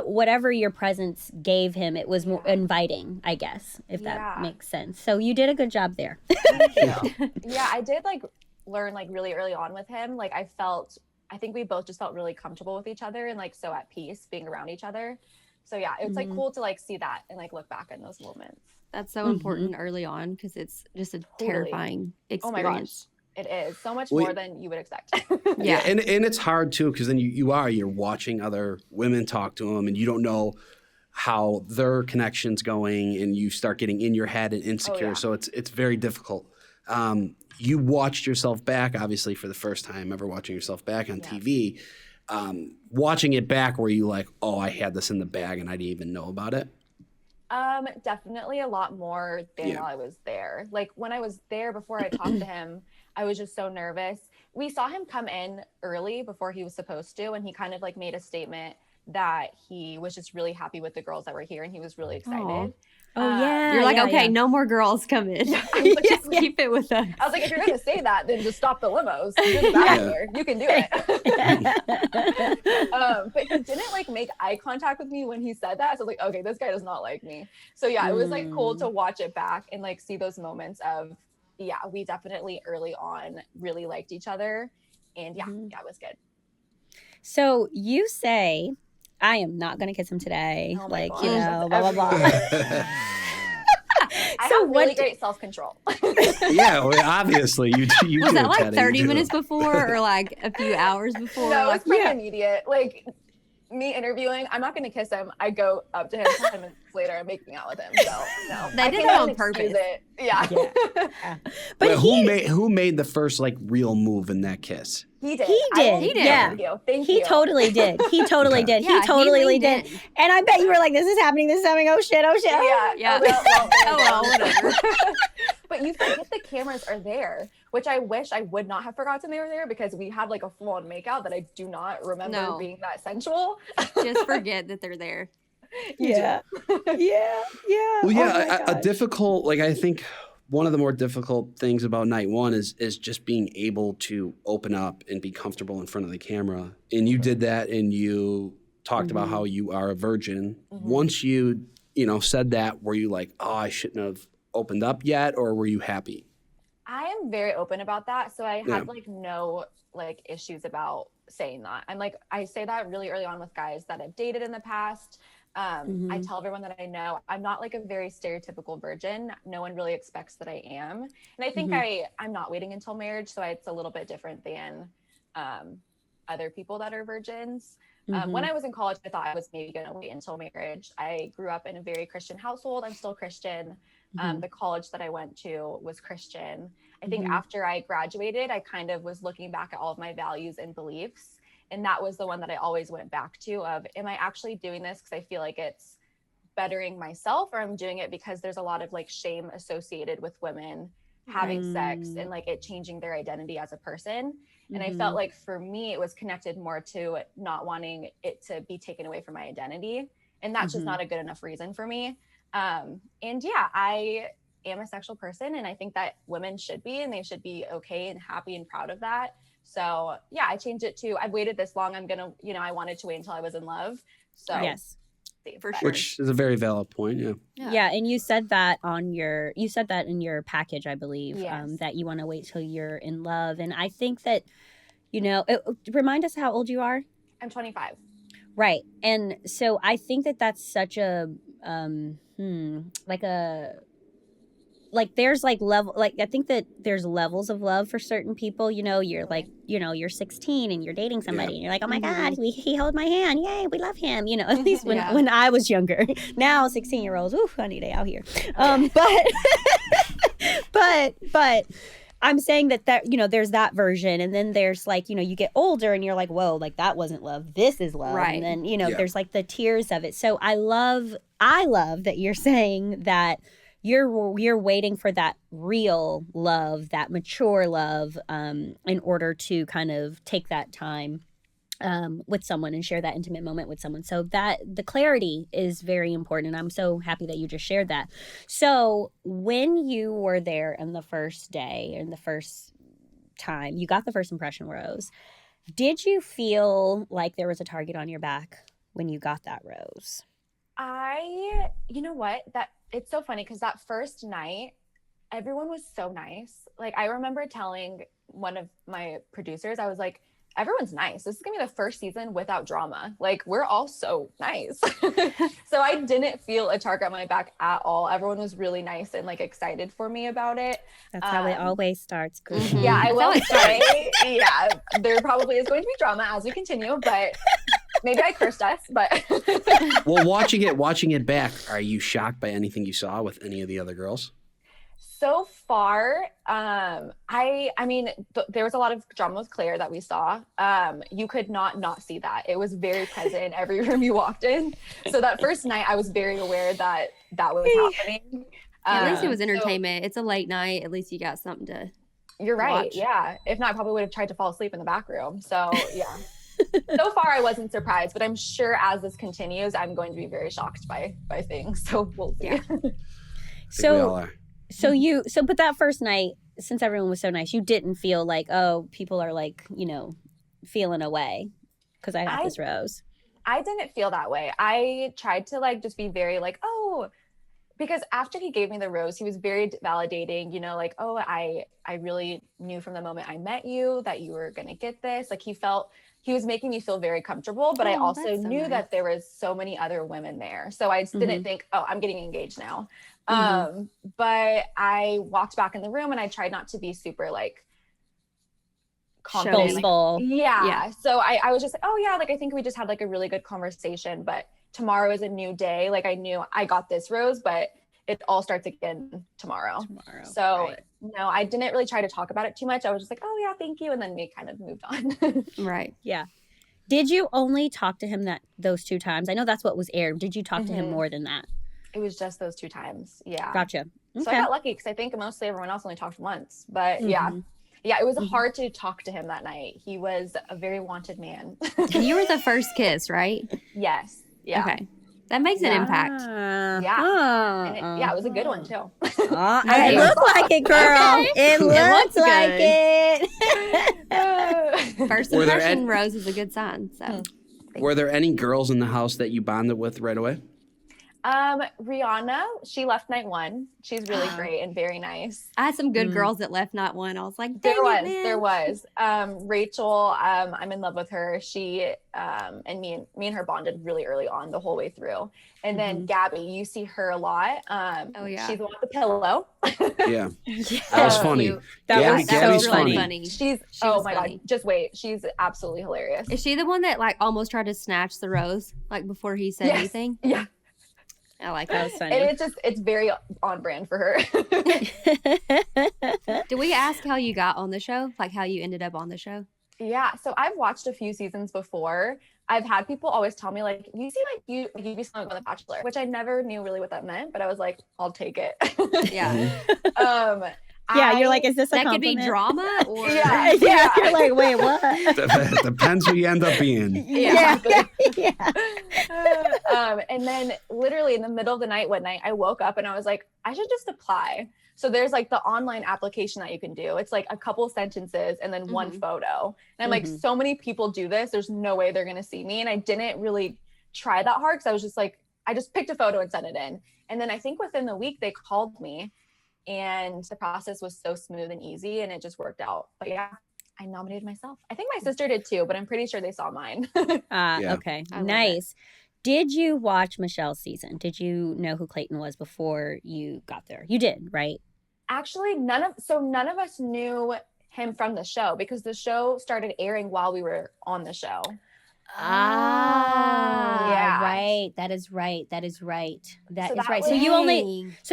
whatever your presence gave him, it was more inviting, I guess, if that makes sense. So you did a good job there. Thank you. Yeah, I did like learn like really early on with him. Like I think we both just felt really comfortable with each other and like so at peace being around each other. So yeah, it's like cool to like see that and like look back in those moments. That's so important early on because it's just a terrifying experience. Oh my gosh. It is so much Well, more than you would expect. Yeah, and it's hard too because then you're watching other women talk to them and you don't know how their connection's going and you start getting in your head and insecure. yeah. So it's very difficult. You watched yourself back, obviously, for the first time ever watching yourself back on TV. Watching it back, were you like, oh, I had this in the bag and I didn't even know about it? Definitely a lot more than while I was there. Like when I was there before I talked to him, I was just so nervous. We saw him come in early before he was supposed to, and he kind of like made a statement that he was just really happy with the girls that were here and he was really excited. Aw. Oh, yeah. You're like, yeah, okay, yeah. no more girls come in. I was like, Just keep it with us. I was like, if you're going to say that, then just stop the limos. You're the Bachelor. You can do it. But he didn't like make eye contact with me when he said that. So I was like, okay, this guy does not like me. So yeah, it was like cool to watch it back and like see those moments of, yeah, we definitely early on really liked each other. And yeah, it was good. So you say, I am not going to kiss him today. Oh my like, gosh, you know, blah, blah, blah. I have really great self-control. Yeah, well, obviously you Was do, that like Teddi, 30 minutes before or like a few hours before? No, like, it's pretty immediate. Like me interviewing, I'm not going to kiss him. I go up to him 10 minutes later and making out with him. So no, They I did can't that even on purpose. excuse it. Yeah. But who made the first like real move in that kiss? He did. He did. Yeah. Thank you. Thank He you. totally did. He totally did. Yeah, he totally leaned did. in. And I bet you were like, this is happening. This is happening. Oh shit. Oh shit. Yeah. Yeah. Oh, well, whatever. But you forget the cameras are there, which I wish I would not have forgotten they were there because we had like a full-on makeout that I do not remember being that sensual. Just forget that they're there. Yeah. Yeah. Yeah. Well, yeah, Oh my a gosh. difficult, like I think one of the more difficult things about night one is just being able to open up and be comfortable in front of the camera. And you did that, and you talked about how you are a virgin. Once you said that, were you like, oh, I shouldn't have opened up yet, or were you happy? I am very open about that. So I had like no like issues about saying that. I'm like, I say that really early on with guys that I've dated in the past. I tell everyone that I know I'm not like a very stereotypical virgin. No one really expects that I am. And I think I'm not waiting until marriage. So it's a little bit different than other people that are virgins. When I was in college, I thought I was maybe going to wait until marriage. I grew up in a very Christian household. I'm still Christian. The college that I went to was Christian. I think after I graduated, I kind of was looking back at all of my values and beliefs. And that was the one that I always went back to of, am I actually doing this because I feel like it's bettering myself, or I'm doing it because there's a lot of like shame associated with women having sex and like it changing their identity as a person. And I felt like for me, it was connected more to not wanting it to be taken away from my identity. And that's just not a good enough reason for me. And yeah, I am a sexual person, and I think that women should be, and they should be okay and happy and proud of that. So yeah, I changed it to, I've waited this long. I'm going to, I wanted to wait until I was in love. So yes, for sure. Which is a very valid point. Yeah. And you said that in your package, I believe, Yes. that you want to wait till you're in love. And I think that, remind us how old you are. I'm 25. Right. And so I think that that's such a, there's like level, like, I think that there's levels of love for certain people. You're like, you're 16 and you're dating somebody and you're like, oh my God, he held my hand. Yay, we love him. At least when I was younger. Now 16-year-olds, ooh, honey day out here. But I'm saying that there's that version. And then there's like, you get older and you're like, whoa, like that wasn't love. This is love. Right. And then, there's like the tears of it. So I love that you're saying that you're waiting for that real love, that mature love, in order to kind of take that time with someone and share that intimate moment with someone. So that the clarity is very important. And I'm so happy that you just shared that. So when you were there in the first day and the first time, you got the first impression rose. Did you feel like there was a target on your back when you got that rose? You know what? It's so funny because that first night, everyone was so nice. Like I remember telling one of my producers, I was like, everyone's nice. This is gonna be the first season without drama. Like we're all so nice. So I didn't feel a target on my back at all. Everyone was really nice and like excited for me about it. That's how it always starts. Yeah, I will say, yeah, there probably is going to be drama as we continue, but maybe I cursed us, but. Well, watching it back, are you shocked by anything you saw with any of the other girls? So far, I mean, there was a lot of drama with Claire that we saw. You could not see that. It was very present in every room you walked in. So that first night, I was very aware that was happening. At least it was entertainment. It's a late night. At least you got something to You're right. watch. Yeah. If not, I probably would have tried to fall asleep in the back room. So yeah. So far, I wasn't surprised, but I'm sure as this continues, I'm going to be very shocked by things. So we'll see. Yeah. We all are. But that first night, since everyone was so nice, you didn't feel like, oh, people are like, feeling away because I got this rose. I didn't feel that way. I tried to like just be very like, oh, because after he gave me the rose, he was very validating, you know, like, oh, I really knew from the moment I met you that you were going to get this. Like he was making me feel very comfortable, but I also knew that there was so many other women there. So I just didn't think, oh, I'm getting engaged now. But I walked back in the room and I tried not to be super like confident. Yeah. So I was just like, oh yeah, like I think we just had like a really good conversation, but tomorrow is a new day. Like I knew I got this rose, but it all starts again tomorrow. So no, I didn't really try to talk about it too much. I was just like, oh yeah, thank you. And then we kind of moved on. Right. Yeah. Did you only talk to him those 2 times? I know that's what was aired. Did you talk to him more than that? It was just those 2 times. Yeah. Gotcha. Okay. So I got lucky because I think mostly everyone else only talked once, but yeah, it was hard to talk to him that night. He was a very wanted man. You were the first kiss, right? Yes. Yeah. Okay. That makes an impact. Yeah. And it was a good one too. It looked like it, girl. Okay. It looks like it. First impression rose is a good sign. So, were there any girls in the house that you bonded with right away? Rihanna, she left night 1. She's really great and very nice. I had some good girls that left night 1. I was like, there was. Rachel, I'm in love with her. She, and me and her bonded really early on the whole way through. And then Gabby, you see her a lot. She's the one with the pillow. Yeah. That was funny. Gabby's really funny. She's oh my God, just wait. She's absolutely hilarious. Is she the one that like almost tried to snatch the rose like before he said anything? Yeah. I like that. Was funny. And it's very on brand for her. Did we ask how you got on the show? Like how you ended up on the show? Yeah. So I've watched a few seasons before. I've had people always tell me like, you seem like you'd be someone on The Bachelor, which I never knew really what that meant, but I was like, I'll take it. Yeah. You're like, is this a compliment? Could be drama or You're like, wait, what? Depends who you end up being. Yeah. And then literally in the middle of the night one night, I woke up and I was like, I should just apply. So there's like the online application that you can do. It's like a couple sentences and then one photo. And I'm like, so many people do this. There's no way they're going to see me. And I didn't really try that hard because I was just like, I just picked a photo and sent it in. And then I think within the week they called me and the process was so smooth and easy and it just worked out. But yeah, I nominated myself. I think my sister did too, but I'm pretty sure they saw mine. Okay. Nice. Did you watch Michelle's season? Did you know who Clayton was before you got there? You did, right? Actually, none of us knew him from the show because the show started airing while we were on the show. Right. That is right. So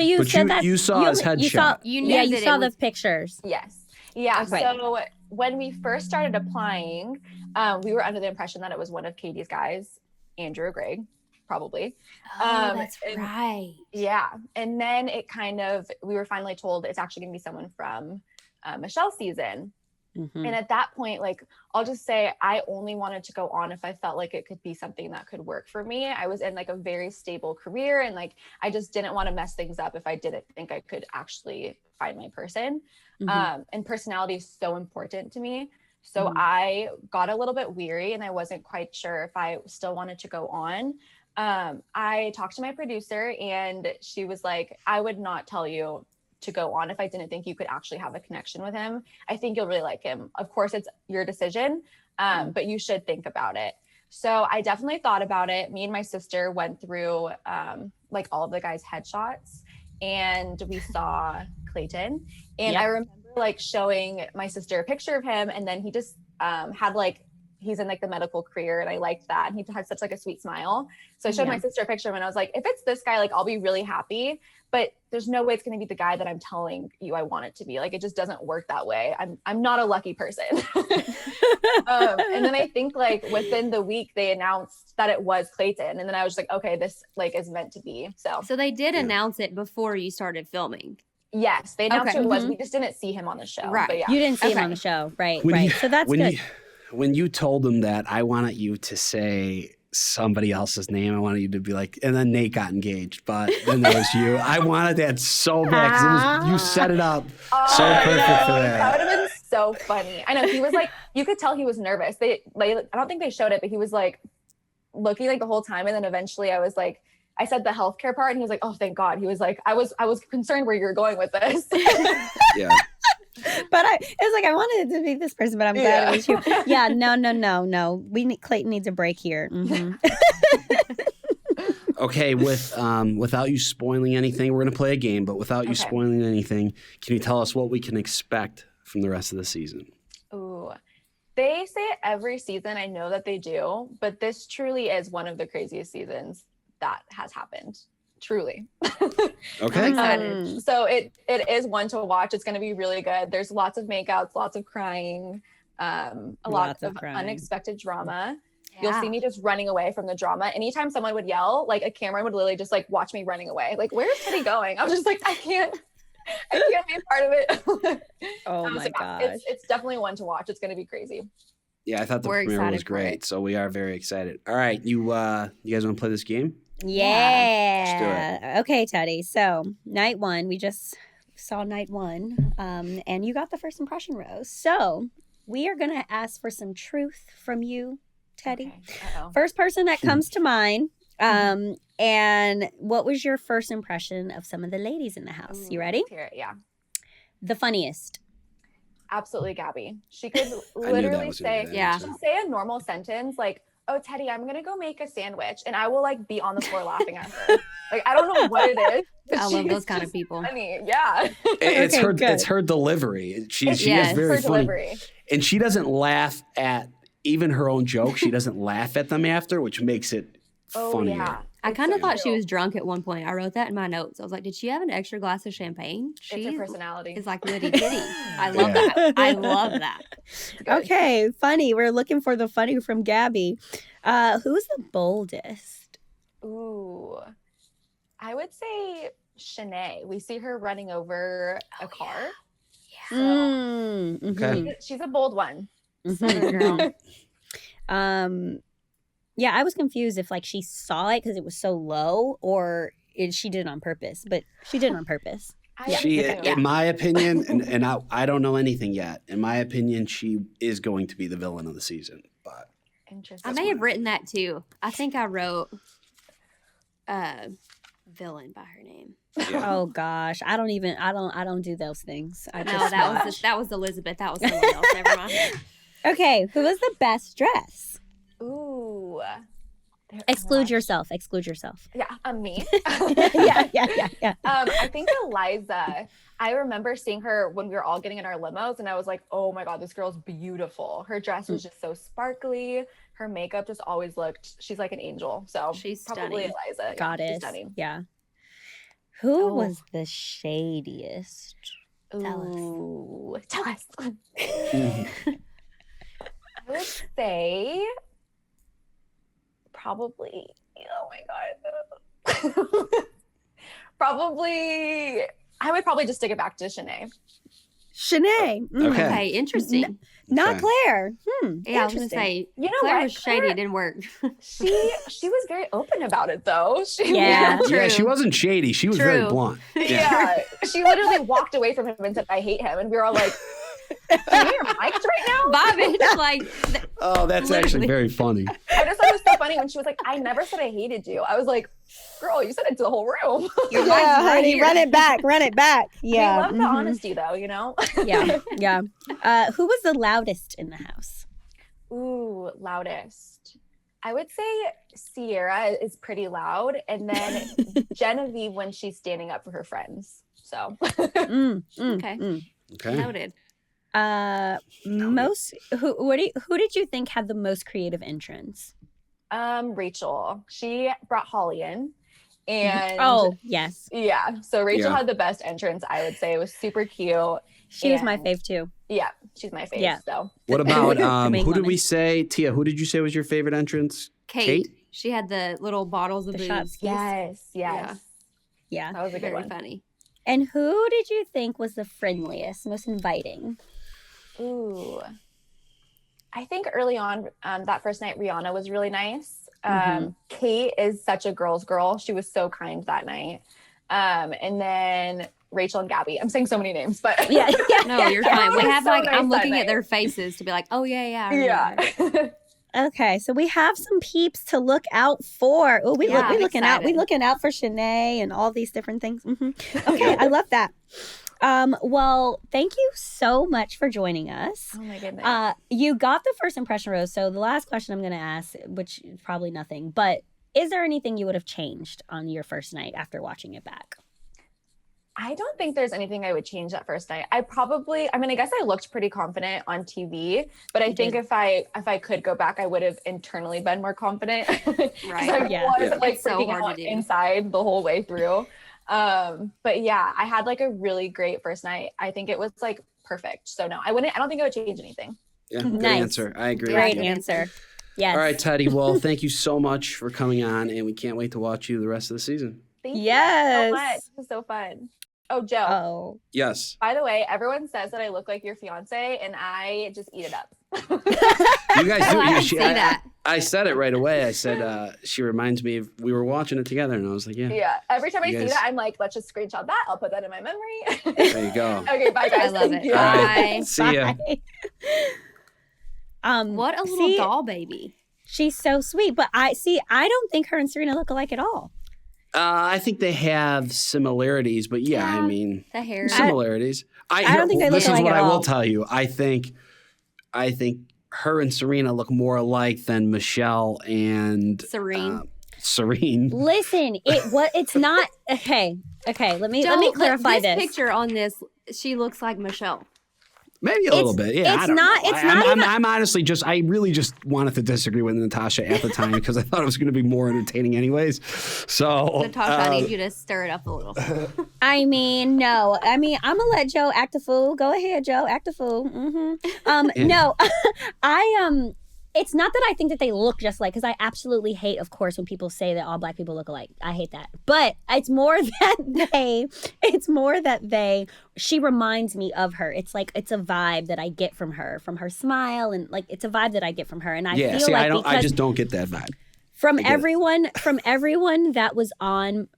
you said that you saw his headshot. You saw the pictures. Yes. Yeah. Okay. So when we first started applying, we were under the impression that it was one of Katie's guys, Andrew or Greg, probably. That's right. Yeah. And then we were finally told it's actually going to be someone from Michelle's season. And at that point, like, I'll just say I only wanted to go on if I felt like it could be something that could work for me. I was in like a very stable career and like, I just didn't want to mess things up if I didn't think I could actually find my person. And personality is so important to me. So I got a little bit weary and I wasn't quite sure if I still wanted to go on. I talked to my producer and she was like, I would not tell you to go on if I didn't think you could actually have a connection with him. I think you'll really like him. Of course, it's your decision, but you should think about it. So I definitely thought about it. Me and my sister went through like all of the guys' headshots and we saw Clayton. And I remember like showing my sister a picture of him and then he just had like, he's in like the medical career and I liked that. And he had such like a sweet smile. So I showed my sister a picture of him and I was like, if it's this guy, like I'll be really happy, but there's no way it's going to be the guy that I'm telling you I want it to be. Like, it just doesn't work that way. I'm not a lucky person. And then I think like within the week they announced that it was Clayton. And then I was just like, okay, this like is meant to be. So they did announce it before you started filming. Yes, they announced who it was. We just didn't see him on the show. Right. But You didn't see him on the show. Right. So that's good. When you told him that, I wanted you to say somebody else's name. I wanted you to be like, and then Nate got engaged, but then there was you. I wanted that so bad because you set it up so perfect for that. That would have been so funny. I know he was like, you could tell he was nervous. I don't think they showed it, but he was like looking like the whole time. And then eventually I was like, I said the healthcare part, and he was like, "Oh, thank God." He was like, "I was concerned where you're going with this." Yeah. But it was like I wanted it to be this person, but I'm glad it was you. Yeah, no. Clayton needs a break here. Mm-hmm. Okay, without you spoiling anything, we're gonna play a game. But without you spoiling anything, can you tell us what we can expect from the rest of the season? Ooh, they say it every season. I know that they do, but this truly is one of the craziest seasons that has happened. Truly. Okay. I'm excited. So it is one to watch. It's going to be really good. There's lots of makeouts, lots of crying, a lot of unexpected drama. You'll see me just running away from the drama. Anytime someone would yell, like a camera would literally just like watch me running away. Like, where's Teddi going? I'm just like, I can't be a part of it. Oh my God. It's definitely one to watch. It's going to be crazy. Yeah, I thought the premiere was great, so we are very excited. All right, you guys want to play this game? Yeah. Let's do it. Okay, Teddi. So night one, we just saw night one, and you got the first impression rose. So we are gonna ask for some truth from you, Teddi. Okay. First person that comes to mind. And what was your first impression of some of the ladies in the house? You ready? Let's hear it. Yeah. The funniest. Absolutely, Gabby. She could literally say a normal sentence like, "Oh, Teddi, I'm gonna go make a sandwich," and I will like be on the floor laughing at her. Like, I don't know what it is. I love those kind of people. Funny. Yeah. It's her delivery. She is very her funny, delivery. and she doesn't laugh at even her own jokes. She doesn't laugh at them after, which makes it funnier. Yeah. I kind of thought she was drunk at one point. I wrote that in my notes. I was like, did she have an extra glass of champagne? It's her personality. It's like witty titty. I love that. I love that. Okay, funny. We're looking for the funny from Gabby. Who's the boldest? Ooh, I would say Shanae. We see her running over a car. Yeah. Okay. She's a bold one. Girl. Yeah, I was confused if like she saw it because it was so low, or she did it on purpose. But she did it on purpose. In my opinion, and I don't know anything yet. In my opinion, she is going to be the villain of the season. But I may have written that too. I think I wrote villain by her name. Yeah. Oh gosh, I don't do those things. That was Elizabeth. That was someone else. Never mind. Okay, who was the best dress? Ooh. Exclude yourself. Yeah, me. Yeah. I think Eliza. I remember seeing her when we were all getting in our limos, and I was like, "Oh my God, this girl's beautiful. Her dress was just so sparkly. Her makeup just always looked. She's like an angel. So she's probably stunning. Eliza. Goddess. She's stunning. Yeah. Who was the shadiest? Ooh, tell us. I would say probably. Oh my God. Probably. I would probably just stick it back to Shanae. Shanae. Okay, interesting. Not Claire. Yeah, I was gonna say, you know Claire what? was shady. It didn't work. She was very open about it though. Yeah. Yeah, she wasn't shady. She was very blunt. Yeah. She literally walked away from him and said, "I hate him," and we were all like, "Are you mic'd right now?" Bye, bitch. Oh, that's actually very funny. I just thought it was so funny when she was like, "I never said I hated you." I was like, "Girl, you said it to the whole room." You're honey, here. run it back. Yeah. We love the honesty though, you know? Yeah. Who was the loudest in the house? Ooh, loudest. I would say Sierra is pretty loud, and then Genevieve when she's standing up for her friends. So Okay. Noted. Who did you think had the most creative entrance? Rachel. She brought Holly in. And yes. Yeah. So Rachel had the best entrance, I would say. It was super cute. She was my fave too. Yeah, she's my fave. Yeah. So what about who did we say? Tia, who did you say was your favorite entrance? Kate. She had the little bottles of booze. shots. Yes. Yeah. That was a good Very one. funny. And who did you think was the friendliest, most inviting? Ooh. I think early on, that first night, Rihanna was really nice. Kate is such a girl's girl. She was so kind that night. And then Rachel and Gabby. I'm saying so many names, but No, you're fine. We have So I'm nice looking that at their faces to be like, oh yeah. I yeah. remember. Okay, so we have some peeps to look out for. Oh, we looking out. We looking out for Shanae and all these different things. Okay, I love that. Well, thank you so much for joining us. Oh my goodness. You got the first impression rose. So the last question I'm going to ask, which is probably nothing, but is there anything you would have changed on your first night after watching it back? I don't think there's anything I would change that first night. I guess I looked pretty confident on TV, but I think if I could go back, I would have internally been more confident. Right. I was like It's so freaking hard to out do. inside the whole way through. But yeah, I had like a really great first night. I think it was like perfect. So no, I don't think I would change anything. Yeah, good Nice. answer. I agree. Great with you. answer. Yes. All right, Teddi. Well, thank you so much for coming on, and we can't wait to watch you the rest of the season. Thank Yes. you so much. It was so fun. Oh, Joe. Oh. Yes. By the way, everyone says that I look like your fiance, and I just eat it up. You guys do. I didn't see that. I said it right away. I said she reminds me of we were watching it together, and I was like, yeah. Yeah. Every time I You see guys- that, I'm like, let's just screenshot that. I'll put that in my memory. There you go. Okay, bye guys. I love Thank it. you. All right. Bye. See ya. What a little doll baby. She's so sweet, but I don't think her and Serena look alike at all. I think they have similarities, but yeah, I Yeah. mean The hair. similarities. I don't think they look this is alike what at I will all. tell you. I think her and Serena look more alike than Michelle and Serene. Serene. Listen, it's not okay. Let me clarify this picture on this. She looks like Michelle. Maybe a little bit. Yeah, it's I don't not- know. it's not even- I'm honestly I really just wanted to disagree with Natasha at the time because I thought it was going to be more entertaining, anyways. So Natasha, I need you to stir it up a little. I mean, no. I mean, I'm gonna let Joe act a fool. Go ahead, Joe, act a fool. Yeah. No, it's not that I think that they look just like, because I absolutely hate, of course, when people say that all Black people look alike. I hate that. But it's more that she reminds me of her. It's like, it's a vibe that I get from her smile, and like, it's a vibe that I get from her. And I feel like I just don't get that vibe. from everyone that was on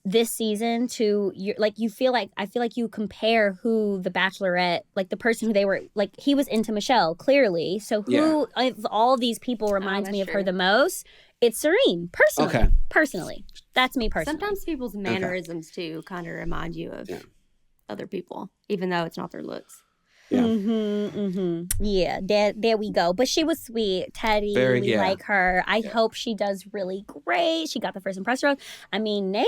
this season to I feel like you compare who the Bachelorette, like the person who they were, like he was into Michelle clearly. So who of all these people reminds me of her the most? It's Serene, personally. Okay. Personally, that's me personally. Sometimes people's mannerisms too kind of remind you of other people, even though it's not their looks. Yeah. Yeah, there we go. But she was sweet. Teddi, we like her. I hope she does really great. She got the first impression rose. I mean, Nate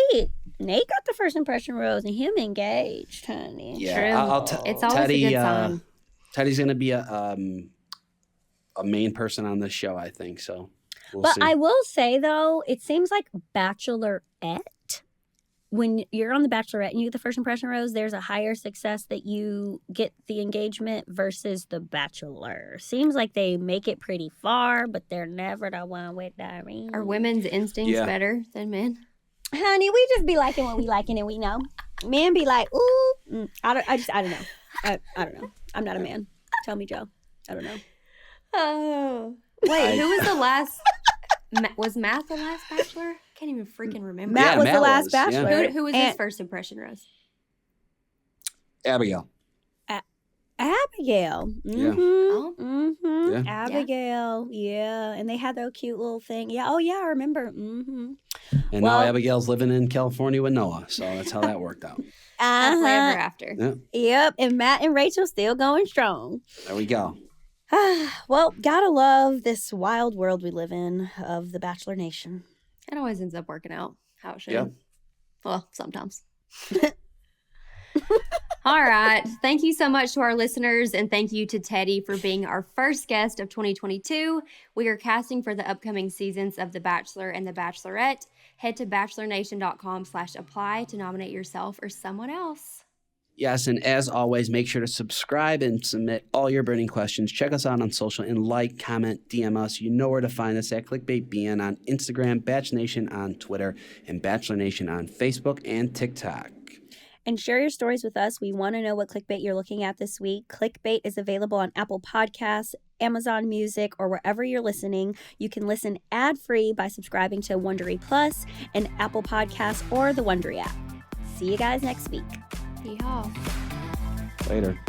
got the first impression rose, and him engaged, honey. Yeah, It's always a good sign. Teddy's going to be a main person on this show, I think. So we'll But see. I will say though, it seems like Bachelorette, when you're on the Bachelorette and you get the first impression rose, there's a higher success that you get the engagement versus the Bachelor. Seems like they make it pretty far, but they're never the one with the ring. Are women's instincts better than men? Honey, we just be liking what we liking, and we know. Men be like, ooh, I don't know. I don't know. I'm not a man. Tell me, Joe. I don't know. Oh, wait, who was the last? Was Matt the last Bachelor? Can't even freaking remember. Matt was the last was, yeah. Bachelor. Who was his first impression rose? Abigail. Abigail. Oh. Yeah. Abigail. Yeah. And they had their cute little thing. Yeah. Oh, yeah. I remember. And now Abigail's living in California with Noah. So that's how that worked out. Happily ever after. Yeah. Yep. And Matt and Rachel still going strong. There we go. Well, gotta love this wild world we live in of the Bachelor Nation. It always ends up working out how it should. Yeah. Well, sometimes. All right. Thank you so much to our listeners, and thank you to Teddi for being our first guest of 2022. We are casting for the upcoming seasons of The Bachelor and The Bachelorette. Head to bachelornation.com/apply to nominate yourself or someone else. Yes, and as always, make sure to subscribe and submit all your burning questions. Check us out on social and like, comment, DM us. You know where to find us at ClickbaitBN on Instagram, Batch Nation on Twitter, and Bachelor Nation on Facebook and TikTok. And share your stories with us. We want to know what clickbait you're looking at this week. Clickbait is available on Apple Podcasts, Amazon Music, or wherever you're listening. You can listen ad-free by subscribing to Wondery Plus and Apple Podcasts or the Wondery app. See you guys next week. Yeehaw. Later.